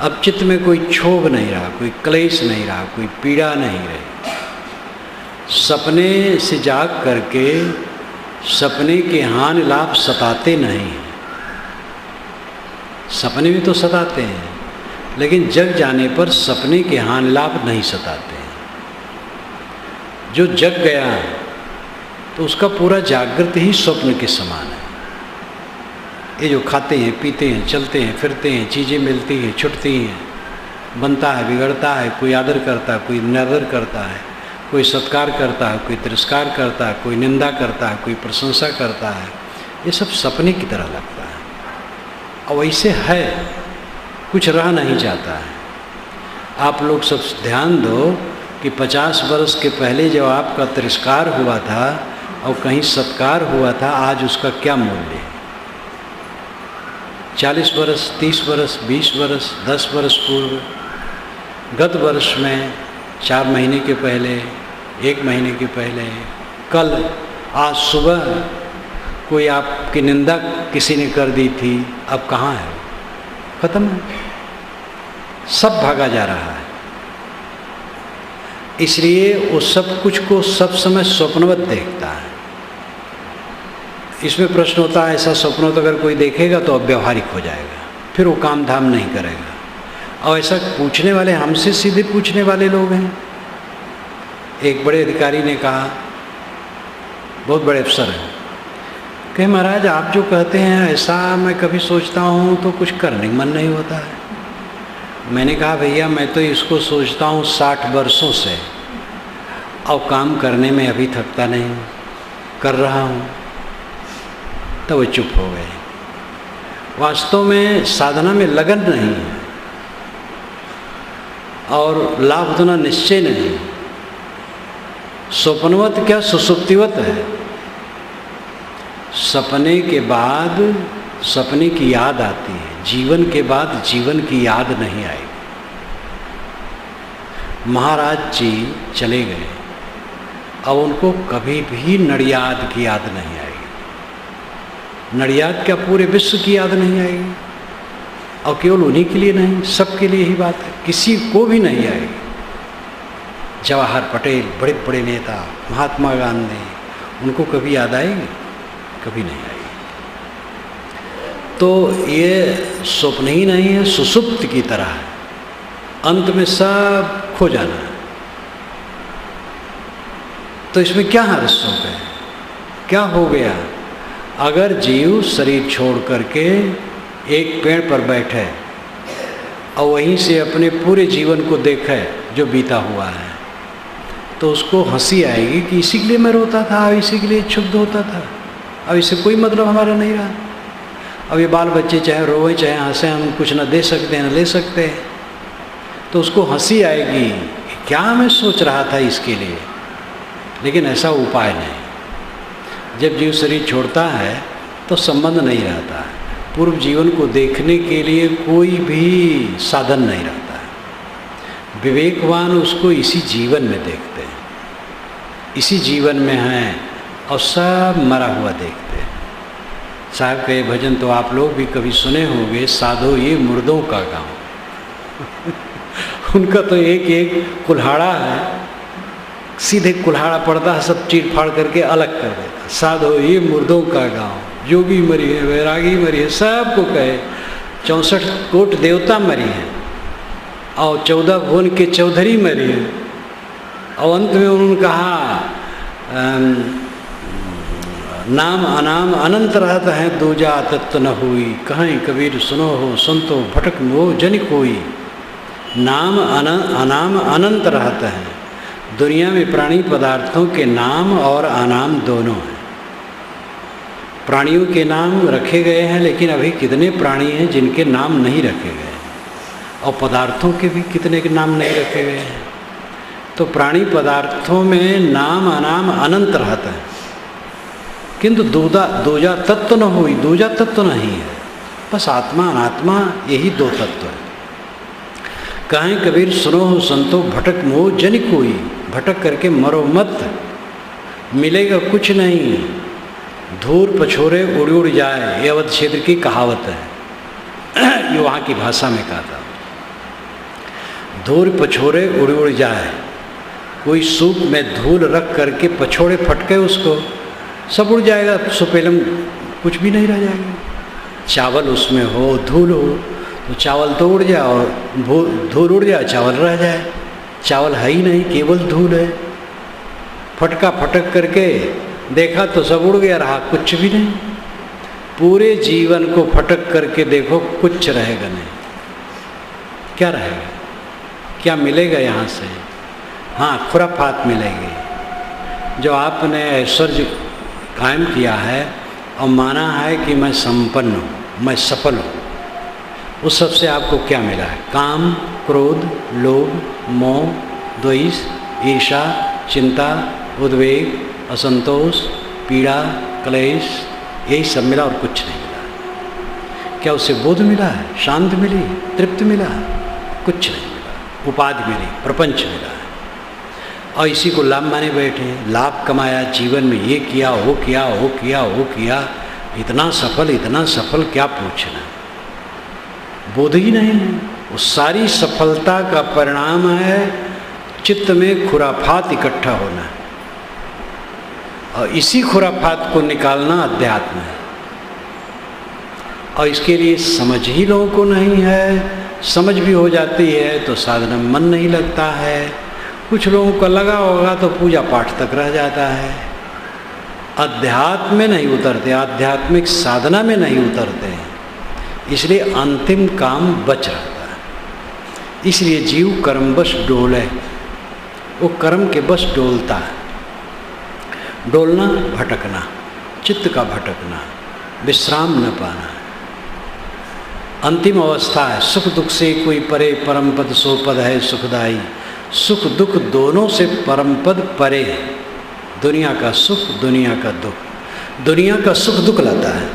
अब चित्त में कोई क्षोभ नहीं रहा, कोई क्लेश नहीं रहा, कोई पीड़ा नहीं रही। सपने से जाग करके सपने के हान लाभ सताते नहीं। सपने में तो सताते हैं, लेकिन जग जाने पर सपने के हान लाभ नहीं सताते हैं। जो जग गया तो उसका पूरा जागृत ही स्वप्न के समान है। ये जो खाते हैं, पीते हैं, चलते हैं, फिरते हैं, चीज़ें मिलती हैं, छुटती हैं, बनता है, बिगड़ता है, कोई आदर करता है, कोई निरादर करता है, कोई सत्कार करता है, कोई तिरस्कार करता है, कोई निंदा करता है, कोई प्रशंसा करता है। ये सब सपने की तरह लगता है और वैसे है, कुछ रह नहीं जाता है। आप लोग सब ध्यान दो कि 50 वर्ष के पहले जब आपका तिरस्कार हुआ था और कहीं सत्कार हुआ था, आज उसका क्या मूल्य है। 40 वर्ष, 30 वर्ष, 20 वर्ष, 10 वर्ष पूर्व, गत वर्ष में 4 महीने के पहले, 1 महीने के पहले, कल, आज सुबह कोई आपकी निंदा किसी ने कर दी थी, अब कहाँ है, खत्म है। सब भागा जा रहा है। इसलिए वो सब कुछ को सब समय स्वप्नवत देखता है। इसमें प्रश्न होता है, ऐसा स्वप्न तो अगर कोई देखेगा तो अब व्यवहारिक हो जाएगा, फिर वो काम धाम नहीं करेगा। और ऐसा पूछने वाले हमसे सीधे पूछने वाले लोग हैं। एक बड़े अधिकारी ने कहा, बहुत बड़े अफसर हैं, कि महाराज आप जो कहते हैं ऐसा मैं कभी सोचता हूँ तो कुछ करने का मन नहीं होता है। मैंने कहा भैया मैं तो इसको सोचता हूँ 60 वर्षों से, और काम करने में अभी थकता नहीं, कर रहा हूँ। तो वो चुप हो गए। वास्तव में साधना में लगन नहीं है और लाभ उतना निश्चय नहीं। स्वप्नवत क्या सुसुप्तिवत है। सपने के बाद सपने की याद आती है, जीवन के बाद जीवन की याद नहीं आएगी। महाराज जी चले गए, अब उनको कभी भी नडियाद की याद नहीं आएगी। नडियाद क्या पूरे विश्व की याद नहीं आएगी, और केवल उन्हीं के लिए नहीं, सबके लिए ही बात है, किसी को भी नहीं आएगी। जवाहर पटेल, बड़े बड़े नेता, महात्मा गांधी, उनको कभी याद आएगी? कभी नहीं आएगी। तो ये स्वप्न ही नहीं है, सुसुप्त की तरह है। अंत में सब खो जाना है। तो इसमें क्या हर्ष हो गया? क्या हो गया? अगर जीव शरीर छोड़ करके एक पेड़ पर बैठे और वहीं से अपने पूरे जीवन को देखे जो बीता हुआ है, तो उसको हंसी आएगी कि इसी के लिए मैं रोता था, इसी के लिए क्षुब्ध होता था, अब इससे कोई मतलब हमारा नहीं रहा। अब ये बाल बच्चे चाहे रोए चाहे हंसे, हम कुछ न दे सकते हैं न ले सकते हैं, तो उसको हंसी आएगी कि क्या मैं सोच रहा था इसके लिए। लेकिन ऐसा उपाय नहीं। जब जीव शरीर छोड़ता है तो संबंध नहीं रहता है, पूर्व जीवन को देखने के लिए कोई भी साधन नहीं रहता है। विवेकवान उसको इसी जीवन में देखते हैं, इसी जीवन में हैं, और सब मरा हुआ देखते हैं। साहब का ये भजन तो आप लोग भी कभी सुने होंगे, साधो ये मुर्दों का गाँव। उनका तो एक एक कुल्हाड़ा है, सीधे कुल्हाड़ा पड़ता है, सब चीर फाड़ करके अलग कर देता। साधो ये मुर्दों का गाँव, जोगी मरी है, वैरागी मरी है, सबको कहे। 64 कोट देवता मरी हैं, और 14 भुवन के चौधरी मरी हैं, और अंत में उन्होंने कहा नाम अनाम अनंत रहत है, दूजा तत्व न हुई, कहीं कबीर सुनो हो संतो भटक मोह जन कोई। नाम अनाम अनंत रहता है। दुनिया में प्राणी पदार्थों के नाम और अनाम दोनों हैं। प्राणियों के नाम रखे गए हैं, लेकिन अभी कितने प्राणी हैं जिनके नाम नहीं रखे गए, और पदार्थों के भी कितने के नाम नहीं रखे गए हैं। तो प्राणी पदार्थों में नाम अनाम अनंत रहता है, किंतु दूजा तत्व न हुई, दूजा तत्व नहीं है, बस आत्मा अनात्मा, यही दो तत्व है। कहें कबीर सुनो हो संतो भटक मोह जन कोई, भटक करके मरो मत, मिलेगा कुछ नहीं। धूल पछोरे उड़ उड़ जाए, ये अवध क्षेत्र की कहावत है, ये वहाँ की भाषा में कहा था। धूल पछोरे उड़ उड़ जाए, कोई सूप में धूल रख करके पछोड़े फटके उसको, सब उड़ जाएगा, सुपेलम कुछ भी नहीं रह जाएगा। चावल उसमें हो, धूल हो, तो चावल तो उड़ जाए, और धूल उड़ जाए, चावल रह जाए। चावल है ही नहीं, केवल धूल है। फटका फटक करके देखा तो सब उड़ गया, रहा कुछ भी नहीं। पूरे जीवन को फटक करके देखो, कुछ रहेगा नहीं। क्या रहेगा? क्या मिलेगा यहाँ से? हाँ, खुराफात मिलेगी। जो आपने ऐश्वर्य कायम किया है और माना है कि मैं संपन्न हूँ, मैं सफल हूँ, उस सब से आपको क्या मिला है? काम, क्रोध, लोभ, मोह, द्वेष, ईर्ष्या, चिंता, उद्वेग, असंतोष, पीड़ा, क्लेश, यही सब मिला और कुछ नहीं मिला। क्या उससे बोध मिला है? शांति मिली, तृप्ति मिला? कुछ नहीं मिला। उपाधि मिली, प्रपंच मिला है, और इसी को लाभ माने बैठे। लाभ कमाया जीवन में, ये किया, वो किया, वो किया, वो किया, इतना सफल क्या पूछना। बोध ही नहीं है। वो सारी सफलता का परिणाम है चित्त में खुराफात इकट्ठा होना, और इसी खुराफात को निकालना अध्यात्म है। और इसके लिए समझ ही लोगों को नहीं है, समझ भी हो जाती है तो साधना में मन नहीं लगता है, कुछ लोगों को लगा होगा तो पूजा पाठ तक रह जाता है, अध्यात्म में नहीं उतरते, आध्यात्मिक साधना में नहीं उतरते हैं, इसलिए अंतिम काम बच रहता है। इसलिए जीव कर्मवश डोले, वो कर्म के बस डोलता है। डोलना भटकना, चित्त का भटकना, विश्राम न पाना, अंतिम अवस्था है। सुख दुख से कोई परे, परम पद सो पद है सुखदाई। सुख दुख दोनों से परम पद परे है। दुनिया का सुख, दुनिया का दुख, दुनिया का सुख दुख लाता है।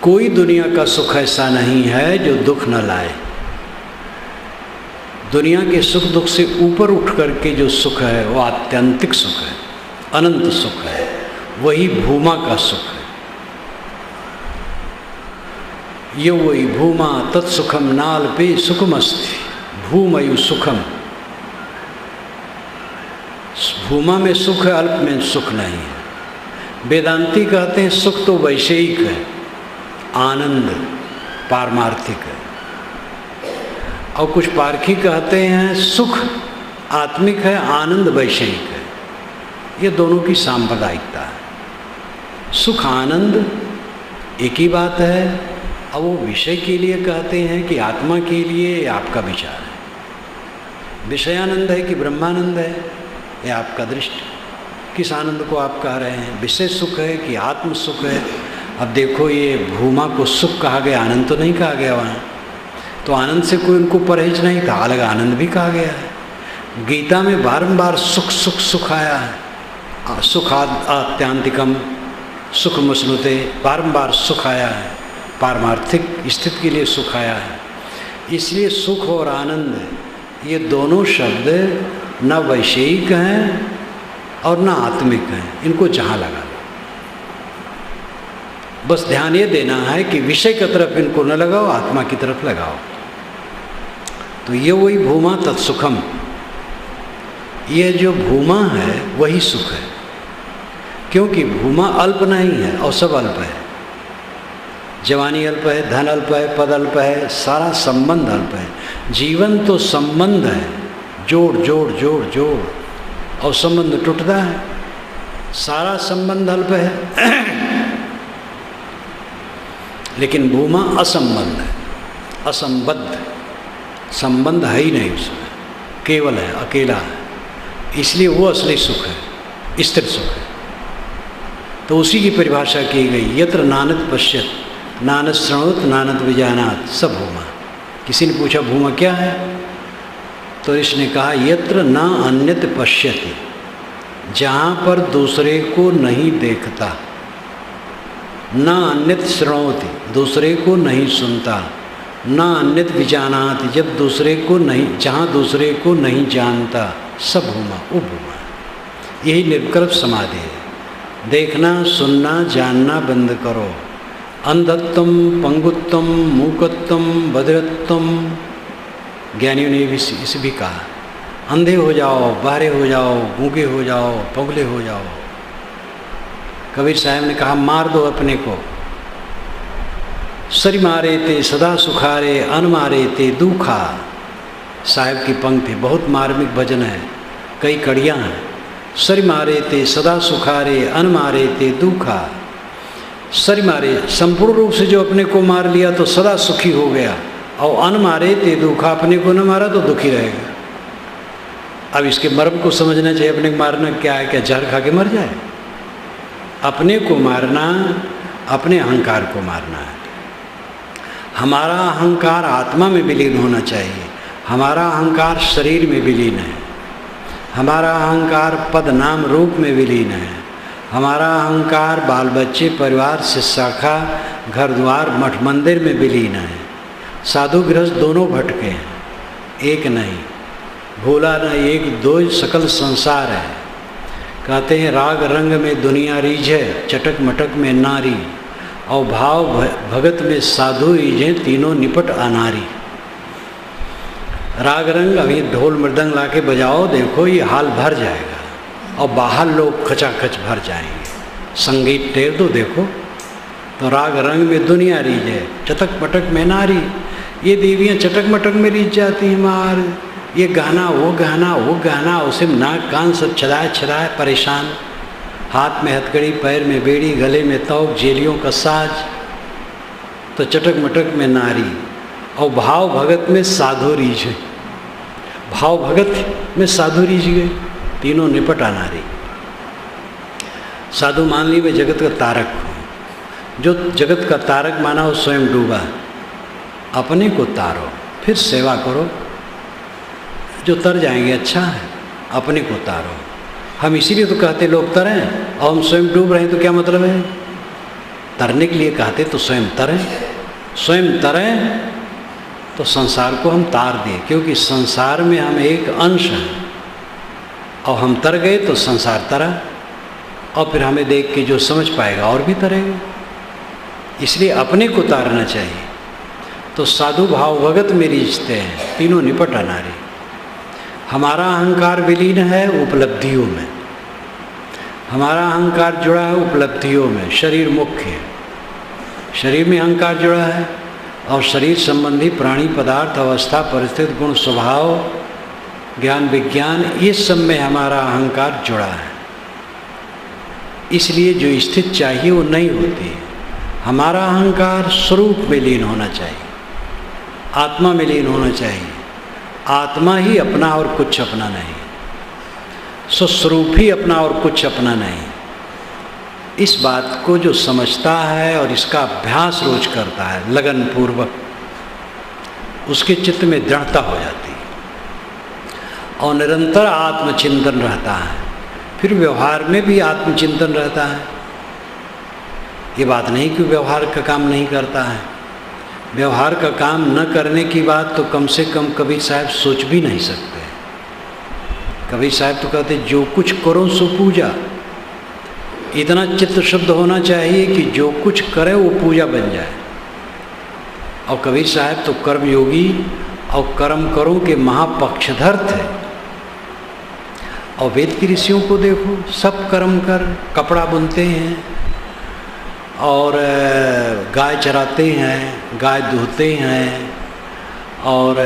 कोई दुनिया का सुख ऐसा नहीं है जो दुख न लाए। दुनिया के सुख दुख से ऊपर उठ करके जो सुख है वो आत्यंतिक सुख है, अनंत सुख है, वही भूमा का सुख है। ये वही भूमा तत्सुखम नाल्पे सुखमस्ति भूमयु सुखम। भूमा में सुख है, अल्प में सुख नहीं है। वेदांती कहते हैं सुख तो वैषयिक है, आनंद पारमार्थिक है। और कुछ पारखी कहते हैं सुख आत्मिक है, आनंद वैषयिक है। ये दोनों की सांप्रदायिकता है। सुख आनंद एक ही बात है। अब वो विषय के लिए कहते हैं कि आत्मा के लिए आपका विचार है। विषयानंद है कि ब्रह्मानंद है, ये आपका दृष्टि। किस आनंद को आप कह रहे हैं, विषय सुख है कि आत्म सुख है? अब देखो ये भूमा को सुख कहा गया, आनंद तो नहीं कहा गया वहाँ। तो आनंद से कोई उनको परहेज नहीं था, अलग आनंद भी कहा गया है। गीता में बारंबार सुख सुख सुख आया है। सुख आत्यांतिकम सुख मुस्नुते, बारंबार सुख आया है। पारमार्थिक स्थिति के लिए सुख आया है। इसलिए सुख और आनंद ये दोनों शब्द न वैषयिक हैं और न आत्मिक हैं। इनको जहाँ लगा लो, बस ध्यान ये देना है कि विषय की तरफ इनको न लगाओ, आत्मा की तरफ लगाओ। तो ये वही भूमा तत्सुखम, ये जो भूमा है वही सुख है। क्योंकि भूमा अल्प नहीं है और सब अल्प है। जवानी अल्प है, धन अल्प है, पद अल्प है, सारा संबंध अल्प है। जीवन तो संबंध है, जोड़ जोड़ जोड़ जोड़, और संबंध टूटता है। सारा संबंध अल्प है। लेकिन भूमा असंबंध है, असंबद्ध, संबंध है ही नहीं उसमें, केवल है, अकेला है। इसलिए वो असली सुख है, स्थिर सुख है। तो उसी की परिभाषा की गई, यत्र नानद पश्यत नानद श्रणोत नानद विजानात स भूमा। किसी ने पूछा भूमा क्या है, तो इसने कहा यत्र न अन्यत पश्यति, जहाँ पर दूसरे को नहीं देखता, न अन्यत श्रणोति, दूसरे को नहीं सुनता, न अन्यत विजानाति, जब दूसरे को नहीं, जहाँ दूसरे को नहीं जानता, सब भूमा, वो भूमा। यही निर्विकल्प समाधि है। देखना सुनना जानना बंद करो। अंधत्वम पंगुत्वम मूकत्वम बधिरत्वम, ज्ञानियों ने भी इसे भी कहा, अंधे हो जाओ, बहरे हो जाओ, गूंगे हो जाओ, पगले हो जाओ। कबीर साहब ने कहा मार दो अपने को। सरी मारे ते सदा सुखारे, अन मारे ते दुखा। साहब की पंक्ति बहुत मार्मिक भजन है, कई कड़ियाँ हैं। सरी मारे ते सदा सुखारे, अन मारे ते दुखा। सरी मारे, संपूर्ण रूप से जो अपने को मार लिया तो सदा सुखी हो गया, और अन मारे ते दुखा, अपने को न मारा तो दुखी रहेगा। अब इसके मर्म को समझना चाहिए। अपने को मारना क्या है? क्या जहर खा के मर जाए? अपने को मारना अपने अहंकार को मारना है। हमारा अहंकार आत्मा में विलीन होना चाहिए। हमारा अहंकार शरीर में विलीन है। हमारा अहंकार पद नाम रूप में विलीन है। हमारा अहंकार बाल बच्चे परिवार से शाखा घर द्वार मठ मंदिर में विलीन है। साधु गृहस्थ दोनों भटके हैं, एक नहीं। भूला न एक दो सकल संसार है। कहते हैं राग रंग में दुनिया रीझ है, चटक मटक में नारी। और भाव भगत में साधु ईजे तीनों निपट अनारी। राग रंग अभी ढोल मृदंग ला के बजाओ, देखो ये हाल भर जाएगा और बाहर लोग खचाखच भर जाएंगे। संगीत टेर दो देखो तो राग रंग में दुनिया रीझ है, चटक पटक में नारी। ये देवियाँ चटक मटक में रीझ जाती हैं मार, ये गाना वो गाना वो गाना, उसे नाक कान सब छदाए छदाए परेशान। हाथ में हथकड़ी, पैर में बेड़ी, गले में तौक, जेलियों का साज, तो चटक मटक में नारी। और भाव भगत में साधु रीझ है, भाव भगत में साधु रीझ गए, तीनों निपट नारी। साधु मान ली वे जगत का तारक हो, जो जगत का तारक माना हो स्वयं डूबा, अपने को तारो फिर सेवा करो, जो तर जाएंगे अच्छा है, अपने को तारो। हम इसीलिए तो कहते लोग तरें, और हम स्वयं डूब रहे हैं तो क्या मतलब है? तरने के लिए कहते तो स्वयं तरें, स्वयं तरें तो संसार को हम तार दें, क्योंकि संसार में हम एक अंश हैं और हम तर गए तो संसार तरा, और फिर हमें देख के जो समझ पाएगा और भी तरेगा। इसलिए अपने को तारना चाहिए। तो साधु भाव भगत में रीझते हैं, तीनों निपट अनारी। हमारा अहंकार विलीन है उपलब्धियों में, हमारा अहंकार जुड़ा है उपलब्धियों में। शरीर मुख्य है, शरीर में अहंकार जुड़ा है, और शरीर संबंधी प्राणी पदार्थ अवस्था परिस्थिति गुण स्वभाव ज्ञान विज्ञान ये सब में हमारा अहंकार जुड़ा है। इसलिए जो स्थिति चाहिए वो नहीं होती है। हमारा अहंकार स्वरूप में लीन होना चाहिए, आत्मा में लीन होना चाहिए। आत्मा ही अपना और कुछ अपना नहीं, स्वस्वरूप ही अपना और कुछ अपना नहीं। इस बात को जो समझता है और इसका अभ्यास रोज करता है लगन पूर्वक, उसके चित्त में दृढ़ता हो जाती है और निरंतर आत्मचिंतन रहता है। फिर व्यवहार में भी आत्मचिंतन रहता है। ये बात नहीं कि व्यवहार का काम नहीं करता है, व्यवहार का काम न करने की बात तो कम से कम कबीर साहब सोच भी नहीं सकते। कबीर साहब तो कहते जो कुछ करो सो पूजा। इतना चित्त शुद्ध होना चाहिए कि जो कुछ करे वो पूजा बन जाए। और कबीर साहब तो कर्मयोगी और कर्म करो के महापक्षधर थे। और वेद के ऋषियों को देखो, सब कर्म कर, कपड़ा बुनते हैं और गाय चराते हैं, गाय दूहते हैं और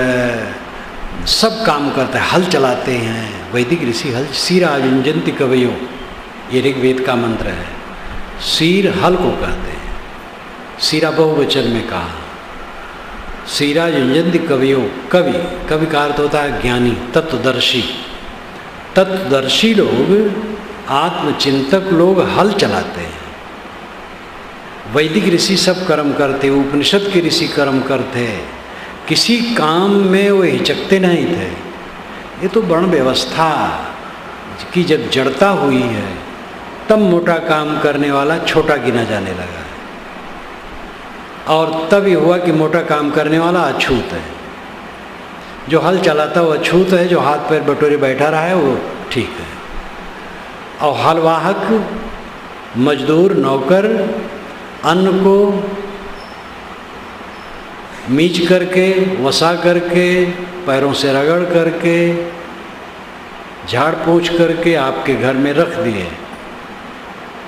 सब काम करते हैं, हल चलाते हैं। वैदिक ऋषि हल सीरा युंजंति कवयो, ये ऋग्वेद का मंत्र है। सीर हल को कहते हैं, सीरा बहुवचन में कहा। सीरा युंजंति कवयो, कवि, कवि का अर्थ होता है ज्ञानी, तत्वदर्शी। तत्वदर्शी लोग, आत्मचिंतक लोग हल चलाते हैं। वैदिक ऋषि सब कर्म करते, उपनिषद के ऋषि कर्म करते, किसी काम में वो हिचकते नहीं थे। ये तो वर्ण व्यवस्था की जब जड़ता हुई है तब मोटा काम करने वाला छोटा गिना जाने लगा है, और तब ये हुआ कि मोटा काम करने वाला अछूत है। जो हल चलाता वो अछूत है, जो हाथ पैर बटोरे बैठा रहा है वो ठीक है। और हलवाहक, मजदूर, नौकर अन्न को मीच करके, वसा करके, पैरों से रगड़ करके, झाड़ पोंछ करके आपके घर में रख दिए,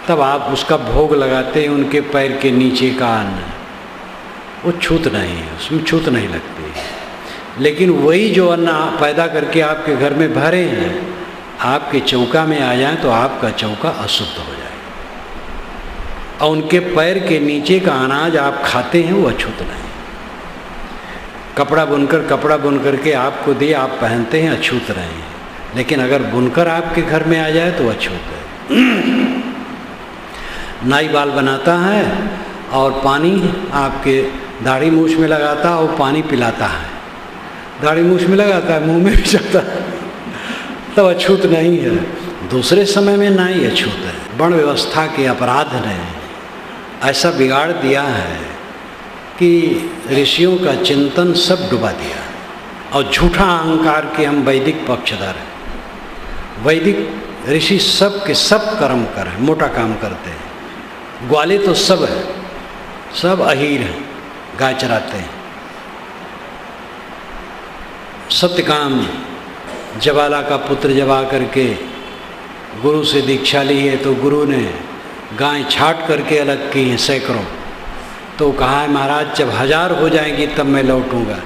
तब आप उसका भोग लगाते हैं उनके पैर के नीचे का अन्न। वो छूत नहीं है, उसमें छूत नहीं लगती। लेकिन वही जो अन्न पैदा करके आपके घर में भरे हैं, आपके चौका में आ जाए तो आपका चौका अशुद्ध हो जाए। और उनके पैर के नीचे का अनाज आप खाते हैं वो अछूत नहीं। कपड़ा बुनकर के आपको दिए, आप पहनते हैं, अछूत रहे हैं। लेकिन अगर बुनकर आपके घर में आ जाए तो अछूत है। नाई बाल बनाता है और पानी आपके दाढ़ी मूछ में लगाता है और पानी पिलाता है, दाढ़ी मूछ में लगाता है, मुंह में भी जाता है, तब अछूत नहीं है। दूसरे समय में नाई अछूत है। वर्ण व्यवस्था के अपराध ने ऐसा बिगाड़ दिया है कि ऋषियों का चिंतन सब डुबा दिया, और झूठा अहंकार के हम वैदिक पक्षधर हैं। वैदिक ऋषि सब के सब कर्म कर हैं, मोटा काम करते हैं। ग्वाले तो सब है, सब अहीर हैं, गाय चराते हैं। सत्यकाम जवाला का पुत्र जब आकर के गुरु से दीक्षा ली है तो गुरु ने गाय छाट करके अलग की हैं सैकड़ों। तो कहा है महाराज जब 1000 हो जाएंगी तब मैं लौटूंगा।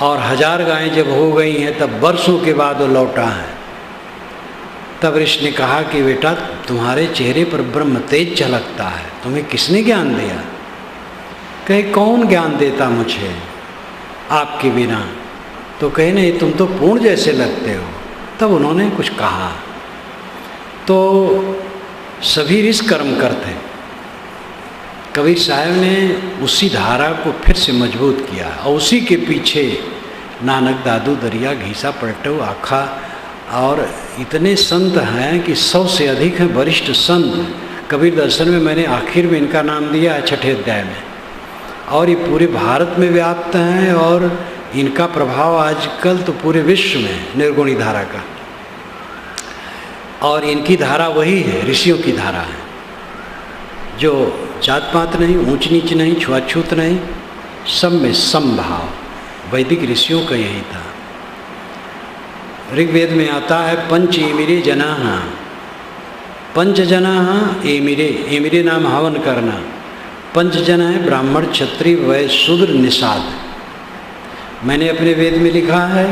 और 1000 गायें जब हो गई हैं तब वर्षों के बाद वो लौटा है। तब ऋषि ने कहा कि बेटा तुम्हारे चेहरे पर ब्रह्म तेज झलकता है, तुम्हें किसने ज्ञान दिया? कहे कौन ज्ञान देता मुझे आपके बिना? तो कहे नहीं तुम तो पूर्ण जैसे लगते हो। तब उन्होंने कुछ कहा। तो सभी ऋषि कर्म करते। कबीर साहब ने उसी धारा को फिर से मजबूत किया और उसी के पीछे नानक दादू दरिया घीसा पलटू आखा और इतने संत हैं कि 100 से अधिक हैं वरिष्ठ संत। कबीर दर्शन में मैंने आखिर में इनका नाम दिया है 6ठे अध्याय में। और ये पूरे भारत में व्याप्त हैं और इनका प्रभाव आजकल तो पूरे विश्व में निर्गुणी धारा का। और इनकी धारा वही है, ऋषियों की धारा है, जो जात पात नहीं, ऊंच नीच नहीं, छुआछूत नहीं, सब में समभाव। वैदिक ऋषियों का यही था। ऋग्वेद में आता है पंच एमिरे जनाः, पंच जनाः एमिरे, एमिरे नाम हवन करना। पंच जन है ब्राह्मण क्षत्रिय वैश्य शूद्र निषाद। मैंने अपने वेद में लिखा है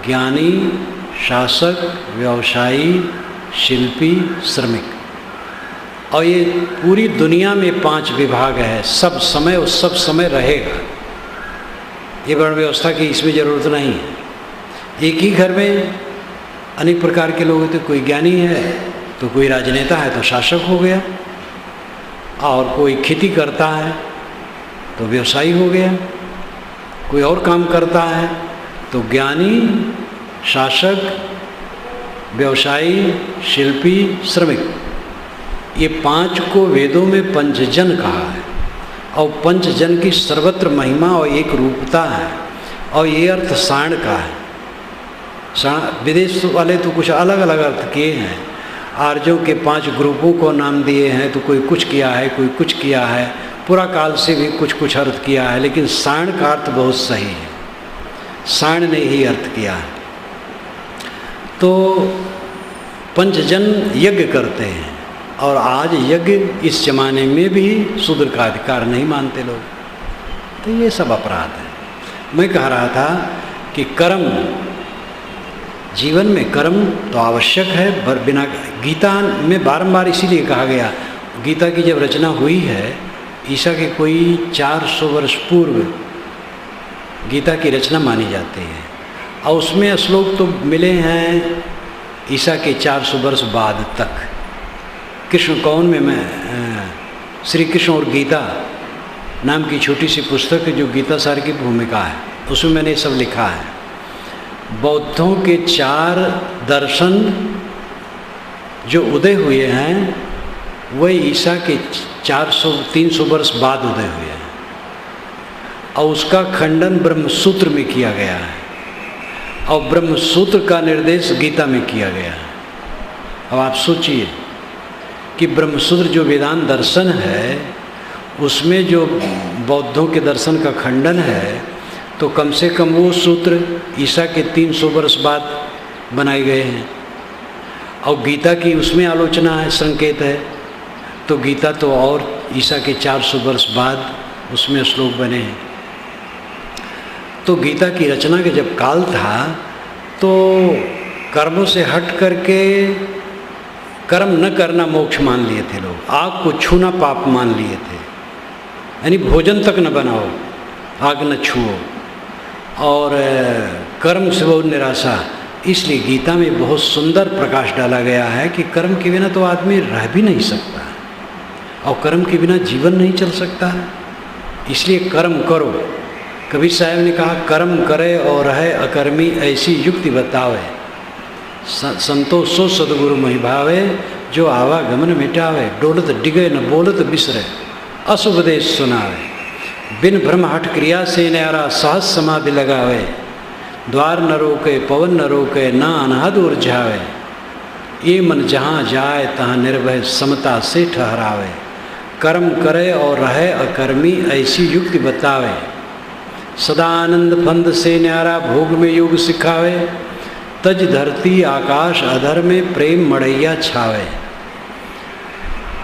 ज्ञानी, शासक, व्यवसायी, शिल्पी, श्रमिक। और ये पूरी दुनिया में 5 विभाग है। सब समय और सब समय रहेगा। ये वर्ण व्यवस्था की इसमें ज़रूरत नहीं है। एक ही घर में अनेक प्रकार के लोग होते। कोई ज्ञानी है तो कोई राजनेता है तो शासक हो गया, और कोई खेती करता है तो व्यवसायी हो गया, कोई और काम करता है तो ज्ञानी, शासक, व्यवसायी, शिल्पी, श्रमिक। ये 5 को वेदों में पंचजन कहा है। और पंचजन की सर्वत्र महिमा और एक रूपता है। और ये अर्थ साण का है। विदेश वाले तो कुछ अलग अलग अर्थ किए हैं। आर्यों के 5 ग्रुपों को नाम दिए हैं, तो कोई कुछ किया है, कोई कुछ किया है। पूरा काल से भी कुछ कुछ अर्थ किया है, लेकिन साण का अर्थ बहुत सही है। साण ने ही अर्थ किया है। तो पंचजन यज्ञ करते हैं, और आज यज्ञ इस जमाने में भी शूद्र का अधिकार नहीं मानते लोग। तो ये सब अपराध है। मैं कह रहा था कि कर्म, जीवन में कर्म तो आवश्यक है। बिना गीता में बारंबार इसीलिए कहा गया, गीता की जब रचना हुई है ईसा के कोई 400 वर्ष पूर्व गीता की रचना मानी जाती है। और उसमें श्लोक तो मिले हैं ईसा के 400 वर्ष बाद तक। कृष्ण कौन में मैं श्री कृष्ण और गीता नाम की छोटी सी पुस्तक है जो गीता सार की भूमिका है, उसमें मैंने ये सब लिखा है। बौद्धों के 4 दर्शन जो उदय हुए हैं वही ईसा के 400-300 वर्ष बाद उदय हुए हैं, और उसका खंडन ब्रह्मसूत्र में किया गया है, और ब्रह्मसूत्र का निर्देश गीता में किया गया है। अब आप सोचिए कि ब्रह्मसूत्र जो वेदांत दर्शन है उसमें जो बौद्धों के दर्शन का खंडन है, तो कम से कम वो सूत्र ईसा के 300 वर्ष बाद बनाए गए हैं। और गीता की उसमें आलोचना है, संकेत है, तो गीता तो और ईसा के 400 वर्ष बाद उसमें श्लोक बने हैं। तो गीता की रचना के जब काल था तो कर्मों से हट करके कर्म न करना मोक्ष मान लिए थे लोग। आग को छूना पाप मान लिए थे, यानी भोजन तक न बनाओ, आग न छुओ, और कर्म से बहुत निराशा। इसलिए गीता में बहुत सुंदर प्रकाश डाला गया है कि कर्म के बिना तो आदमी रह भी नहीं सकता, और कर्म के बिना जीवन नहीं चल सकता है। इसलिए कर्म करो। कबीर साहब ने कहा कर्म करे और रहे अकर्मी ऐसी युक्ति बतावे, संतोष सो सदगुरु महि भावे, जो आवागमन मिटावे, डोलत डिगे न बोलत बिसरे, अशुभ देश सुनावे, बिन भ्रम हट क्रिया से न्यारा सहज समाधि लगावे, द्वार न रोके पवन न रोके, ना अनहद उर्झावे, ये मन जहाँ जाए तहाँ निर्भय समता से ठहरावे, कर्म करे और रहे अकर्मी ऐसी युक्ति बतावे। सदा आनंद फंद से न्यारा भोग में योग सिखावे। तज धरती आकाश अधर में प्रेम मड़ैया छावे।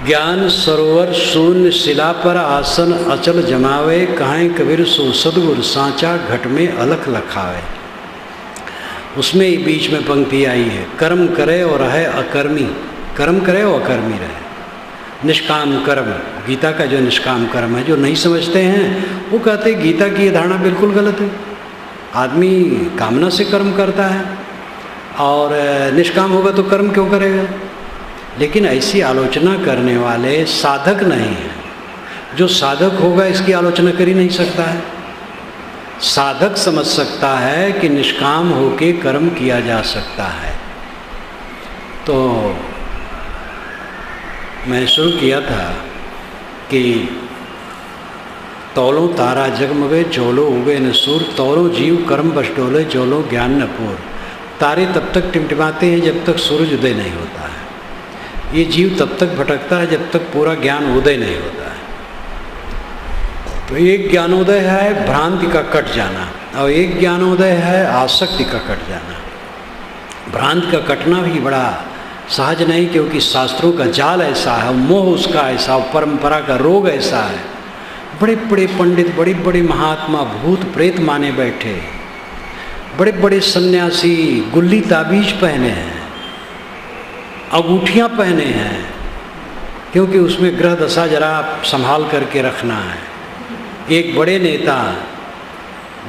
ज्ञान सरोवर शून्य शिला पर आसन अचल जमावे। कहें कबीर सो सदगुरु सांचा घट में अलख लखावे। उसमें ही बीच में पंक्ति आई है, कर्म करे और रहे अकर्मी। कर्म करे और अकर्मी रहे। निष्काम कर्म, गीता का जो निष्काम कर्म है, जो नहीं समझते हैं वो कहते हैं गीता की ये धारणा बिल्कुल गलत है। आदमी कामना से कर्म करता है और निष्काम होगा तो कर्म क्यों करेगा। लेकिन ऐसी आलोचना करने वाले साधक नहीं हैं। जो साधक होगा इसकी आलोचना कर ही नहीं सकता है। साधक समझ सकता है कि निष्काम होके कर्म किया जा सकता है। तो मैं शुरू किया था कि तौलों तारा जगमगे चोलो उगे न सूर। तौलों जीव कर्म बस डोले चोलो ज्ञान न पूर। तारे तब तक टिमटिमाते हैं जब तक सूरज उदय नहीं होता है। ये जीव तब तक भटकता है जब तक पूरा ज्ञान उदय नहीं होता है। तो एक ज्ञानोदय है भ्रांति का कट जाना और एक ज्ञानोदय है आसक्ति का कट जाना। भ्रांति का कटना भी बड़ा सहज नहीं, क्योंकि शास्त्रों का जाल ऐसा है, मोह उसका ऐसा, परंपरा का रोग ऐसा है। बड़े बड़े पंडित, बड़े बड़े महात्मा भूत प्रेत माने बैठे, बड़े बड़े सन्यासी गुल्ली ताबीज पहने हैं, अंगूठियाँ पहने हैं, क्योंकि उसमें ग्रह दशा जरा संभाल करके रखना है। एक बड़े नेता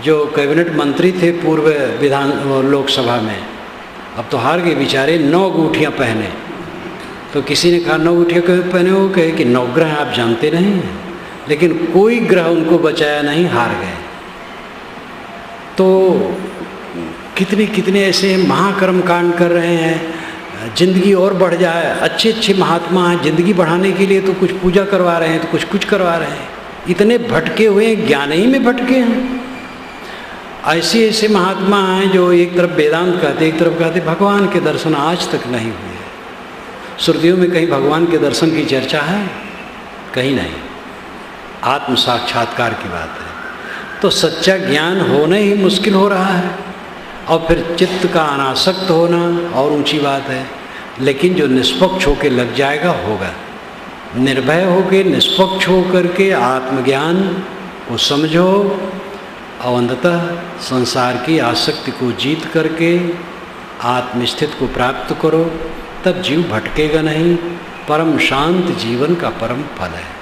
जो कैबिनेट मंत्री थे पूर्व विधान लोकसभा में, अब तो हार गए बेचारे, 9 अंगूठियाँ पहने। तो किसी ने कहा 9 अंगूठियाँ क्यों पहने हो? कहे कि 9 ग्रह आप जानते नहीं हैं। लेकिन कोई ग्रह उनको बचाया नहीं, हार गए। तो कितने कितने ऐसे महाकर्म कांड कर रहे हैं, जिंदगी और बढ़ जाए। अच्छे अच्छे महात्मा हैं, जिंदगी बढ़ाने के लिए तो कुछ पूजा करवा रहे हैं, तो कुछ करवा रहे हैं। इतने भटके हुए ज्ञान ही में भटके हैं। ऐसे ऐसे महात्मा हैं जो एक तरफ वेदांत कहते, एक तरफ कहते भगवान के दर्शन आज तक नहीं हुए। श्रुतियों में कहीं भगवान के दर्शन की चर्चा है? कहीं नहीं। आत्म साक्षात्कार की बात है। तो सच्चा ज्ञान होना ही मुश्किल हो रहा है, और फिर चित्त का अनासक्त होना और ऊंची बात है। लेकिन जो निष्पक्ष होकर लग जाएगा होगा। निर्भय होकर निष्पक्ष होकर के आत्मज्ञान को समझो और अंततः संसार की आसक्ति को जीत करके आत्मस्थिति को प्राप्त करो। तब जीव भटकेगा नहीं। परम शांत जीवन का परम फल है।